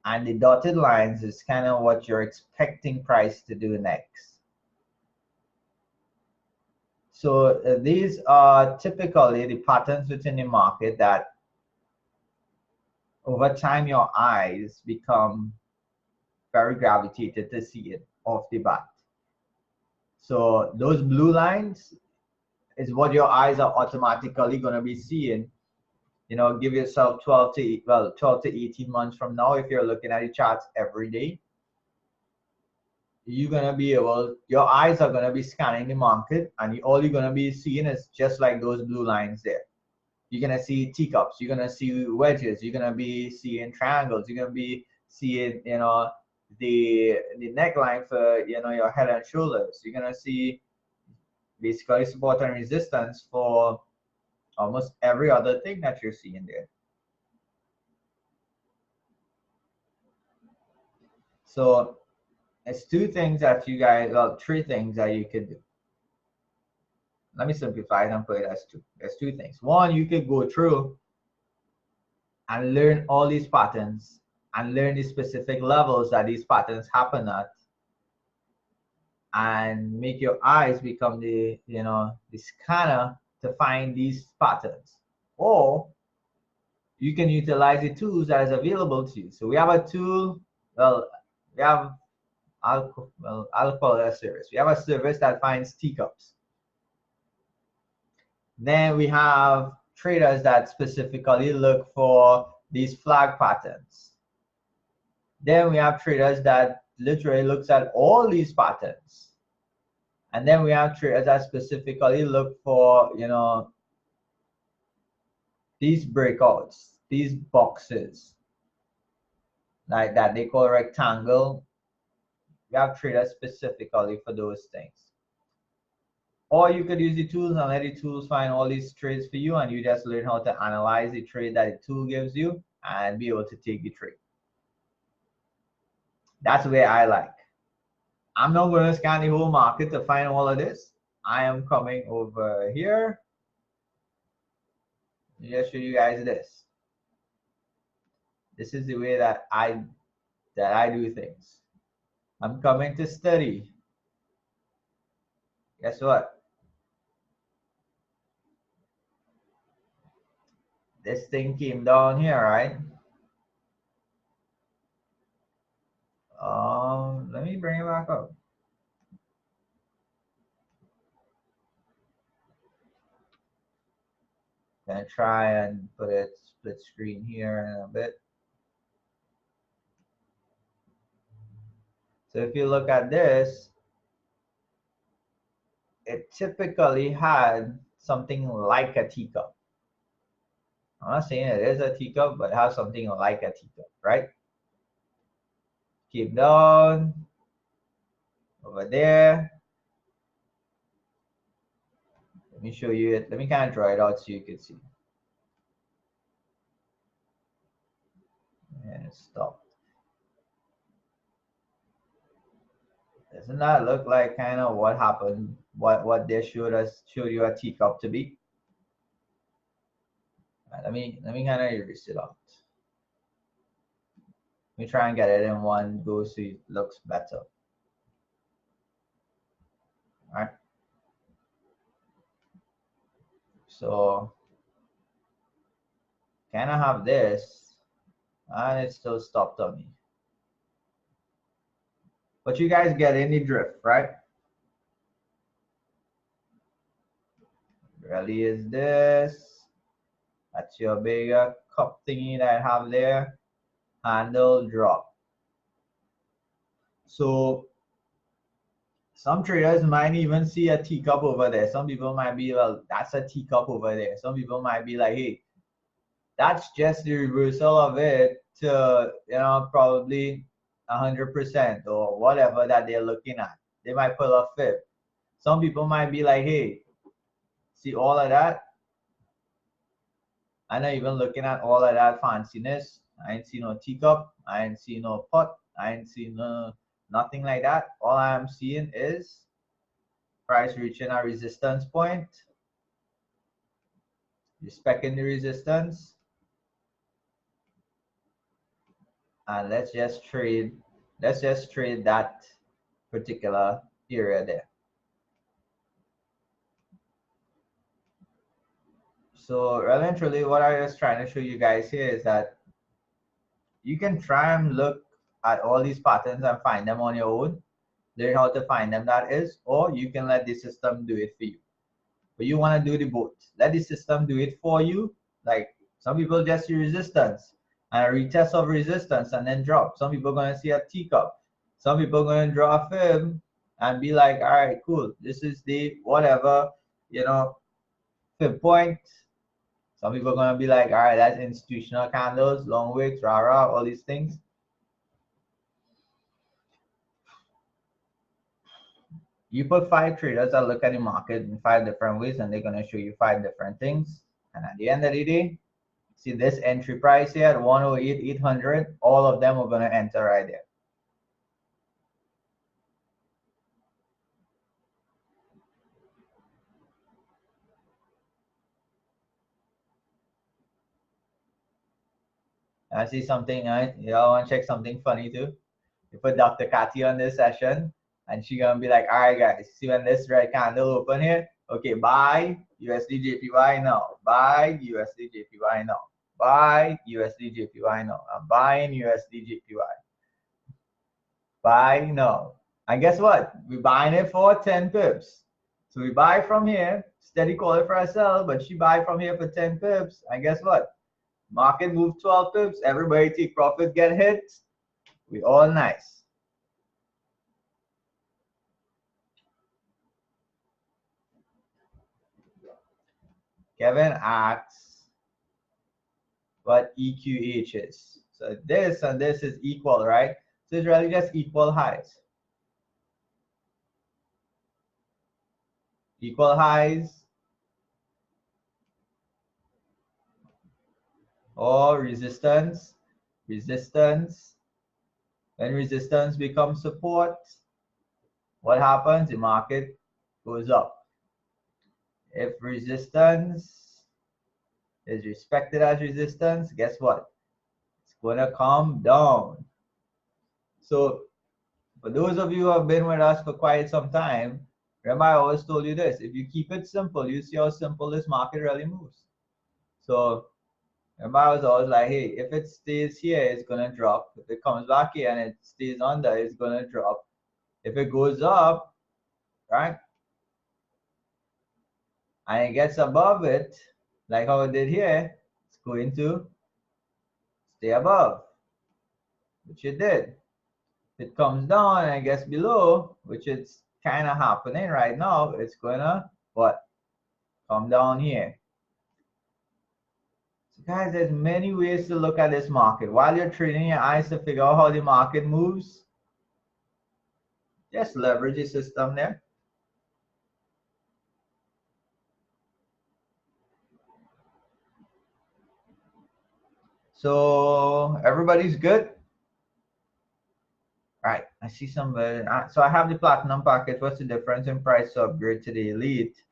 And the dotted lines is kind of what you're expecting price to do next. So these are typically the patterns within the market that over time your eyes become very gravitated to see it off the bat. So those blue lines is what your eyes are automatically going to be seeing. You know, give yourself 12 to 18 months from now, if you're looking at the charts every day, you're going to be able, your eyes are going to be scanning the market, and all you're going to be seeing is just like those blue lines there. You're going to see teacups, you're going to see wedges, you're going to be seeing triangles, you're going to be seeing, you know, the neckline for, you know, your head and shoulders. You're going to see basically support and resistance for almost every other thing that you're seeing there. So it's two things that you guys, well, three things that you could do. Let me simplify it and put it as two. There's two things. One, you could go through and learn all these patterns and learn the specific levels that these patterns happen at, and make your eyes become the, you know, the scanner to find these patterns. Or you can utilize the tools that is available to you. So we have a tool, well, we have, I'll call it a service. We have a service that finds teacups. Then we have traders that specifically look for these flag patterns. Then we have traders that literally looks at all these patterns. And then we have traders that specifically look for, you know, these breakouts, these boxes, like that they call rectangle. We have traders specifically for those things. Or you could use the tools and let the tools find all these trades for you, and you just learn how to analyze the trade that the tool gives you and be able to take the trade. That's where I like. I'm not going to scan the whole market to find all of this. I am coming over here. Just show you guys this. This is the way that I do things. I'm coming to study. Guess what? This thing came down here, right? Let me bring it back up. Gonna try and put it split screen here in a bit. So if you look at this, it typically had something like a teacup. I'm not saying it is a teacup, but it has something like a teacup, right? Keep down over there. Let me show you it. Let me kind of draw it out so you can see. And it stopped. Doesn't that look like kind of what happened? What they showed you a teacup to be? Right, let me kind of erase it out. Let me try and get it in one go so it looks better. All right. So kind of have this, and it still stopped on me. But you guys get any drift, right? Really is this. That's your bigger cup thingy that I have there. Handle drop. So some traders might even see a teacup over there. Some people might be, well, that's a teacup over there. Some people might be like, hey, that's just the reversal of it to, you know, probably 100% or whatever that they're looking at. They might pull a fib. Some people might be like, hey, see all of that? I'm not even looking at all of that fanciness. I ain't see no teacup. I ain't see no pot. I ain't see no nothing like that. All I'm seeing is price reaching a resistance point Respecting the resistance. And let's just trade that particular area there. So really and truly, what I was trying to show you guys here is that you can try and look at all these patterns and find them on your own, learn how to find them, that is, or you can let the system do it for you. But you want to do the both. Let the system do it for you. Like some people just see resistance and a retest of resistance and then drop. Some people are going to see a teacup. Some people are going to draw a fib and be like, all right, cool. This is the whatever, you know, fib point. Some people are going to be like, all right, that's institutional candles, long wicks, rah, all these things. You put 5 traders that look at the market in 5 different ways, and they're going to show you 5 different things. And at the end of the day, see this entry price here at 108,800, all of them are going to enter right there. I see something, y'all want to check something funny too? You put Dr. Cathy on this session, and she going to be like, all right, guys, see when this red candle open here? Okay, buy USD JPY now. Buy USD JPY now. Buy USD JPY now. I'm buying USD JPY. Buy now. And guess what? We're buying it for 10 pips. So we buy from here, steady call it for a sell, but she buy from here for 10 pips. And guess what? Market move 12 pips. Everybody take profit, get hit. We all nice. Kevin asks what EQH is. So this and this is equal, right? So it's really just equal highs. Equal highs or resistance. Resistance. When resistance becomes support, what happens? The market goes up. If resistance is respected as resistance, guess what? It's going to come down. So for those of you who have been with us for quite some time, remember I always told you this: if you keep it simple, you see how simple this market really moves. So remember I was always like, hey, if it stays here, it's going to drop. If it comes back here and it stays under, it's going to drop. If it goes up, right, and it gets above it, like how it did here, it's going to stay above, which it did. If it comes down and it gets below, which it's kind of happening right now, it's gonna what? Come down here. So guys, there's many ways to look at this market. While you're training your eyes to figure out how the market moves, just leverage the system there. So everybody's good. All right, I see some. So I have the platinum package. What's the difference in price to upgrade to the elite?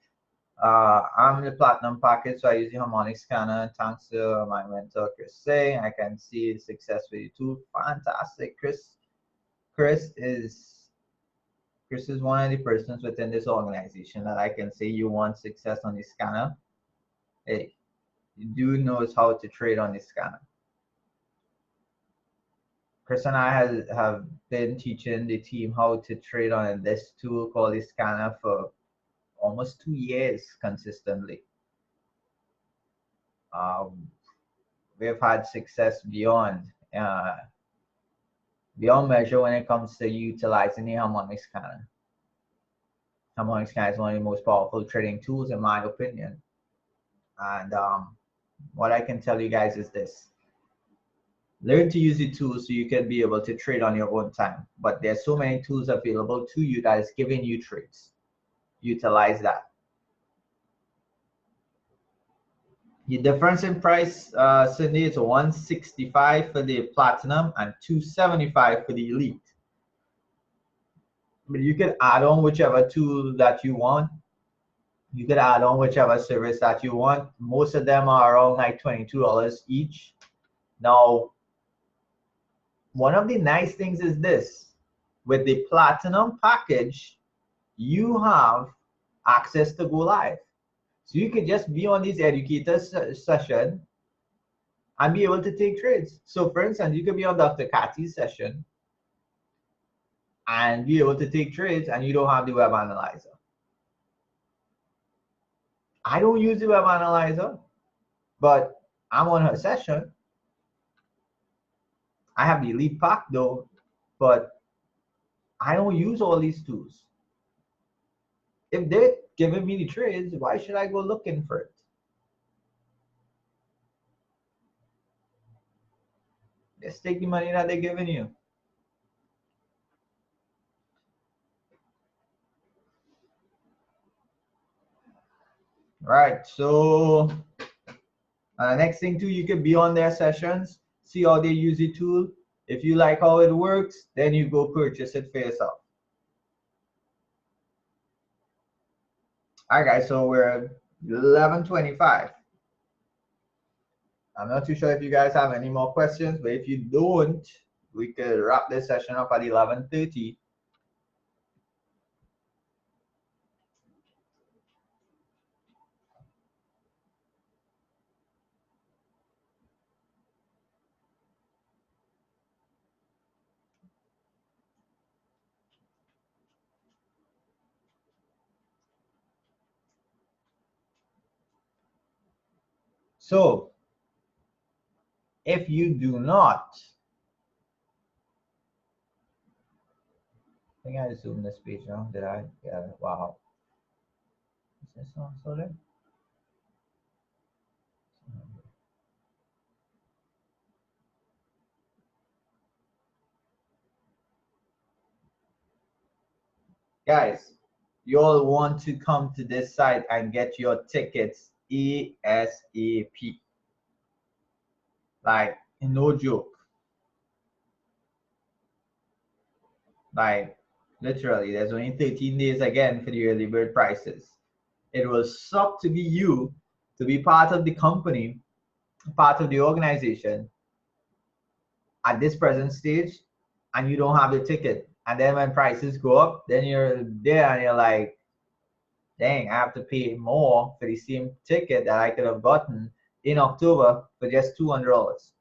I'm in the platinum package, so I use the harmonic scanner. Thanks to my mentor Chris Say, I can see the success with the tool. Fantastic, Chris. Chris is one of the persons within this organization that I can say you want success on the scanner. Hey, you do knows how to trade on the scanner. Chris and I have been teaching the team how to trade on this tool called the scanner for almost 2 years consistently. We've had success beyond measure when it comes to utilizing the harmonic scanner. Harmonic scanner is one of the most powerful trading tools in my opinion. And what I can tell you guys is this: learn to use the tool so you can be able to trade on your own time. But there's so many tools available to you that is giving you trades. Utilize that. The difference in price, Cindy, is 165 for the platinum and 275 for the elite. But you can add on whichever tool that you want. You could add on whichever service that you want. Most of them are around like $22 each. Now, one of the nice things is this: with the platinum package, you have access to go live. So you can just be on these educator session and be able to take trades. So for instance, you could be on Dr. Cathy's session and be able to take trades, and you don't have the web analyzer. I don't use the web analyzer, but I'm on her session. I have the elite pack though, but I don't use all these tools. If they're giving me the trades, why should I go looking for it? Just take the money that they're giving you. Right, so next thing too, you can be on their sessions, see how they use the tool. If you like how it works, then you go purchase it for yourself. All right, guys, so we're at 11:25. I'm not too sure if you guys have any more questions, but if you don't, we could wrap this session up at 11:30. So if you do not, I think I zoomed this page now. Did I? Yeah, wow. Is this not so there? Guys, you all want to come to this site and get your tickets ASAP. Like, no joke. Like, literally, there's only 13 days again for the early bird prices. It will suck to be you, to be part of the company, part of the organization at this present stage, and you don't have the ticket. And then when prices go up, then you're there and you're like, dang, I have to pay more for the same ticket that I could have gotten in October for just $200.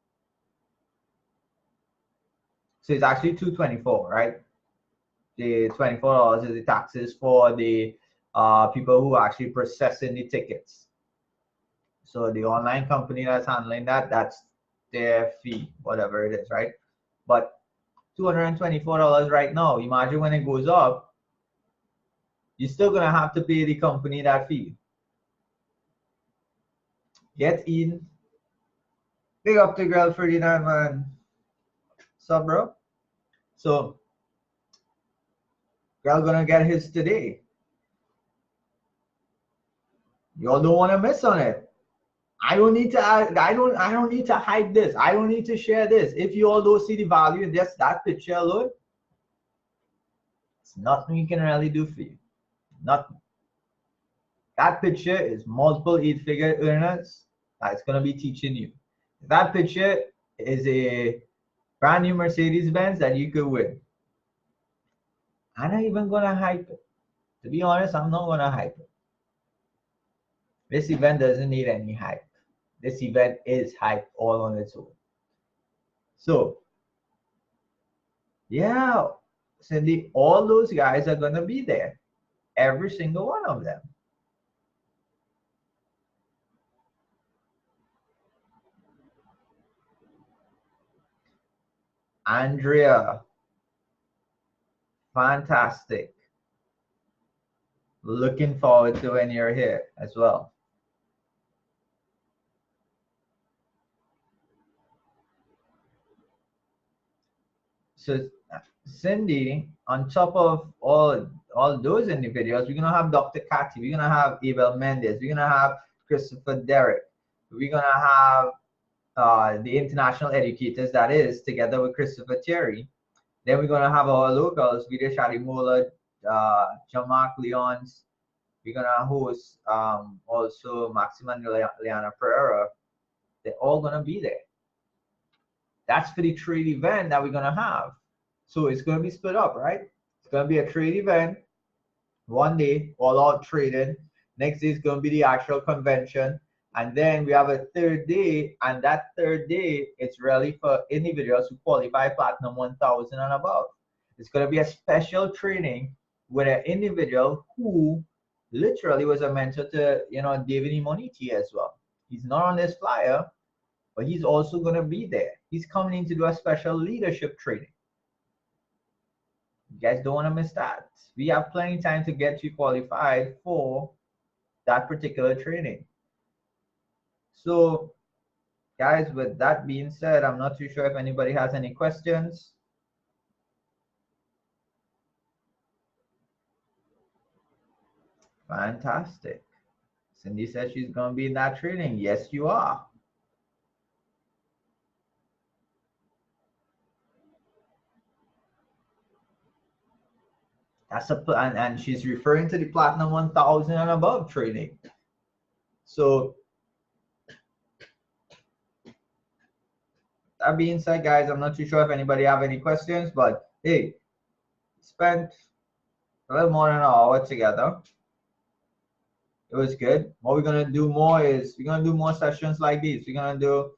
So it's actually $224, right? The $24 is the taxes for the people who are actually processing the tickets. So the online company that's handling that, that's their fee, whatever it is, right? But $224 right now. Imagine when it goes up, you're still gonna have to pay the company that fee. Get in. Big up to Girl Ferdinand, man. Sup, bro? So, Girl gonna get his today. Y'all don't wanna miss on it. I don't need to. I don't need to hype this. I don't need to share this. If you all don't see the value in just that picture alone, it's nothing you can really do for you. Nothing. That picture is multiple 8-figure earners that's gonna be teaching you. That picture is a brand new Mercedes Benz that you could win. I'm not even gonna hype it. To be honest, I'm not gonna hype it. This event doesn't need any hype. This event is hype all on its own. So, yeah, Cindy, all those guys are gonna be there. Every single one of them. Andrea, fantastic. Looking forward to when you're here as well. So Cindy, on top of all those individuals, we're gonna have Dr. Cathy, we're gonna have Abel Mendes, we're gonna have Christopher Derrick, we're gonna have the international educators, that is, together with Christopher Thierry. Then we're gonna have our locals, Vidya Shadimola, Jean-Marc Leons. We're gonna host also Maxima and Liana Pereira. They're all gonna be there. That's for the trade event that we're gonna have. So it's gonna be split up, right? It's gonna be a trade event, one day, all out trading. Next day is gonna be the actual convention. And then we have a third day, and that third day it's really for individuals who qualify Platinum 1000 and above. It's gonna be a special training with an individual who literally was a mentor to David Imoniti as well. He's not on this flyer, but he's also gonna be there. He's coming in to do a special leadership training. You guys don't want to miss that. We have plenty of time to get you qualified for that particular training. So guys, with that being said, I'm not too sure if anybody has any questions. Fantastic. Cindy says she's going to be in that training. Yes, you are. That's and she's referring to the Platinum 1000 and above training. So that being said, guys, I'm not too sure if anybody have any questions, but hey, spent a little more than an hour together. It was good. What we're gonna do more is we're gonna do more sessions like these. We're gonna do,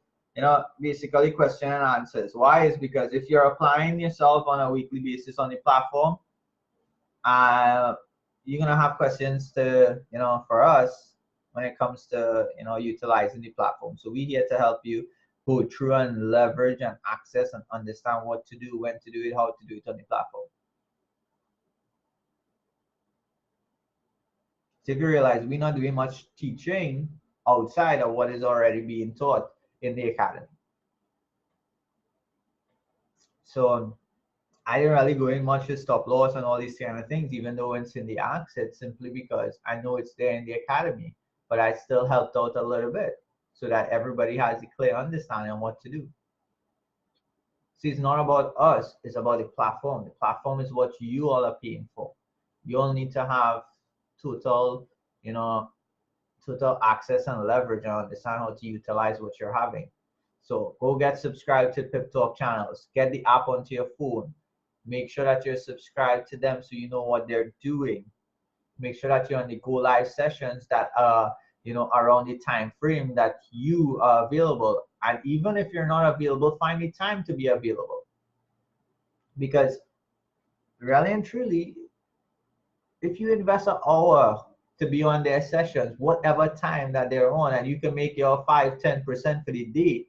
basically question and answers. Why? Is because if you're applying yourself on a weekly basis on the platform, you're gonna have questions to, for us when it comes to, utilizing the platform. So we're here to help you go through and leverage and access and understand what to do, when to do it, how to do it on the platform. So if you realize we're not doing much teaching outside of what is already being taught in the academy. So I didn't really go in much with stop loss and all these kind of things, even though it's in the access, simply because I know it's there in the academy, but I still helped out a little bit so that everybody has a clear understanding on what to do. See, it's not about us, it's about the platform. The platform is what you all are paying for. You all need to have total, total access and leverage and understand how to utilize what you're having. So go get subscribed to Pip Talk channels. Get the app onto your phone. Make sure that you're subscribed to them so you know what they're doing. Make sure that you're on the go live sessions that are, around the time frame that you are available. And even if you're not available, find the time to be available. Because really and truly, if you invest an hour to be on their sessions, whatever time that they're on, and you can make your 5-10% for the day,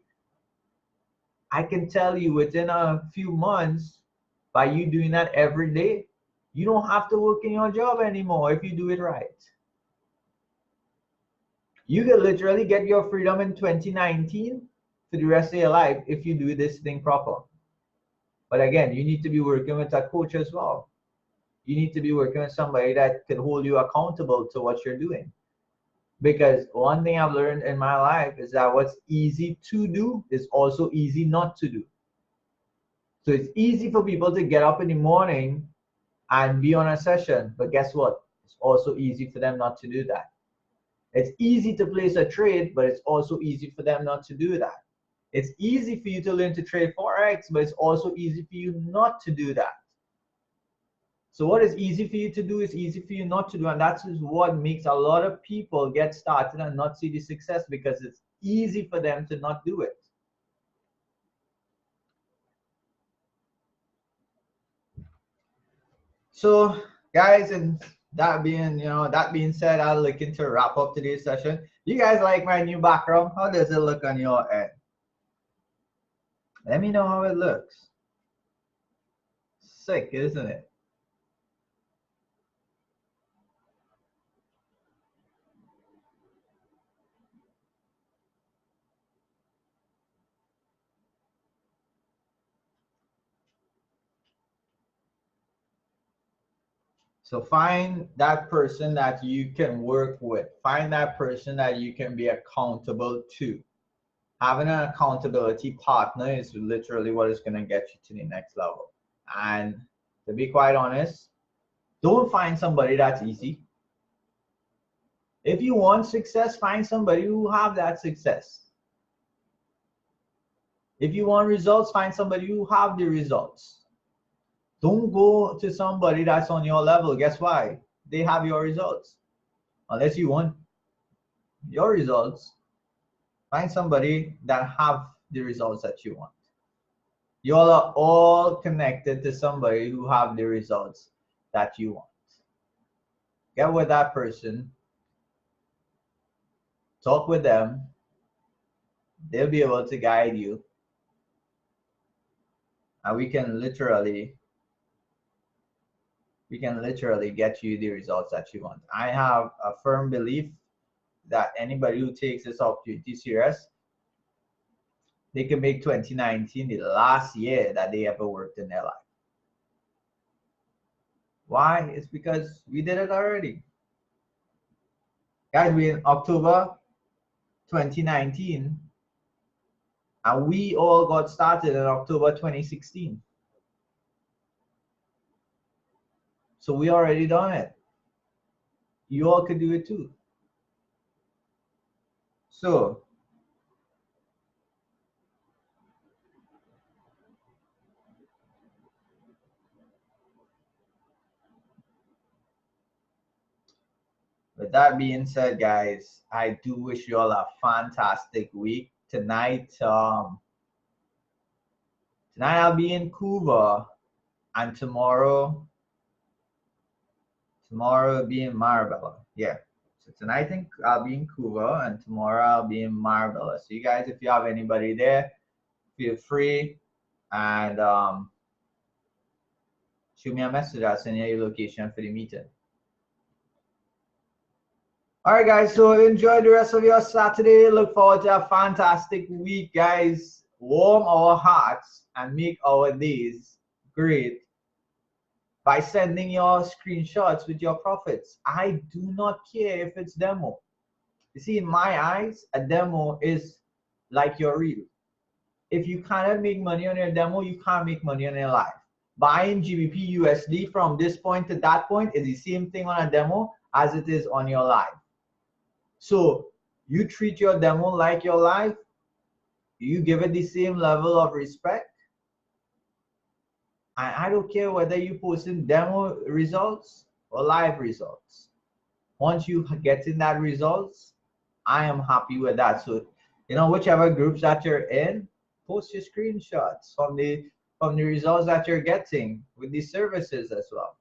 I can tell you within a few months, by you doing that every day, you don't have to work in your job anymore if you do it right. You can literally get your freedom in 2019 for the rest of your life if you do this thing proper. But again, you need to be working with a coach as well. You need to be working with somebody that can hold you accountable to what you're doing. Because one thing I've learned in my life is that what's easy to do is also easy not to do. So it's easy for people to get up in the morning and be on a session, but guess what? It's also easy for them not to do that. It's easy to place a trade, but it's also easy for them not to do that. It's easy for you to learn to trade Forex, but it's also easy for you not to do that. So what is easy for you to do is easy for you not to do, and that's what makes a lot of people get started and not see the success, because it's easy for them to not do it. So guys, and that being said, I'll looking to wrap up today's session. You guys like my new background? How does it look on your end? Let me know how it looks. Sick, isn't it? So find that person that you can work with. Find that person that you can be accountable to. Having an accountability partner is literally what is going to get you to the next level. And to be quite honest, don't find somebody that's easy. If you want success, find somebody who have that success. If you want results, find somebody who have the results. Don't go to somebody that's on your level. Guess why? They have your results. Unless you want your results, find somebody that have the results that you want. You all are all connected to somebody who have the results that you want. Get with that person, talk with them. They'll be able to guide you, and we can literally get you the results that you want. I have a firm belief that anybody who takes this opportunity serious, they can make 2019 the last year that they ever worked in their life. Why? It's because we did it already. Guys, we're in October 2019, and we all got started in October 2016. So we already done it. You all could do it too. So with that being said, guys, I do wish you all a fantastic week. Tonight I'll be in Cuba, and tomorrow I'll be in Marbella. Yeah. So tonight I'll be in Cuba, and tomorrow I'll be in Marbella. So you guys, if you have anybody there, feel free and shoot me a message. I'll send you your location for the meeting. All right, guys, so enjoy the rest of your Saturday. Look forward to a fantastic week, guys. Warm our hearts and make our days great by sending your screenshots with your profits. I do not care if it's demo. You see, in my eyes, a demo is like your reel. If you cannot make money on your demo, you can't make money on your live. Buying GBP USD from this point to that point is the same thing on a demo as it is on your live. So you treat your demo like your live, you give it the same level of respect. And I don't care whether you posting demo results or live results. Once you get in that results, I am happy with that. So, you know, whichever groups that you're in, post your screenshots from the results that you're getting with these services as well.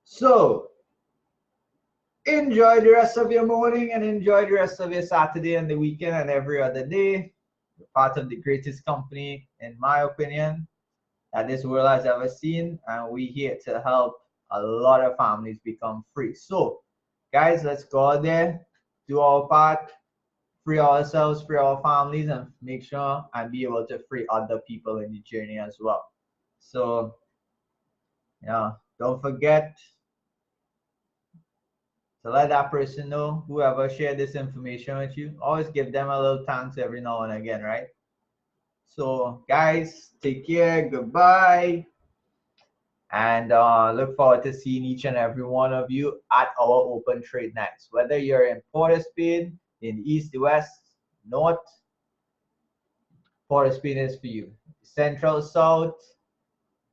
So enjoy the rest of your morning and enjoy the rest of your Saturday and the weekend and every other day. You're part of the greatest company, in my opinion, that this world has ever seen, and we're here to help a lot of families become free. So guys, let's go out there, do our part, free ourselves, free our families, and make sure and be able to free other people in the journey as well. So yeah, don't forget to let that person know, whoever shared this information with you. Always give them a little thanks every now and again, right? So guys, take care, goodbye, and look forward to seeing each and every one of you at our open trade nights. Whether you're in Port of Spain, in the east, the west, north, Port of Spain is for you. Central, south,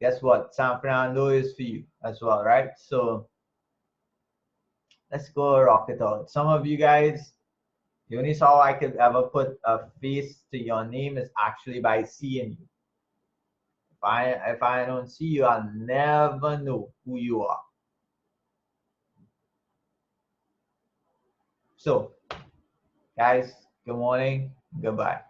guess what? San Fernando is for you as well, right? So let's go rock it out. Some of you guys, the only how I could ever put a face to your name is actually by seeing you. If I don't see you, I'll never know who you are. So, guys, good morning, goodbye.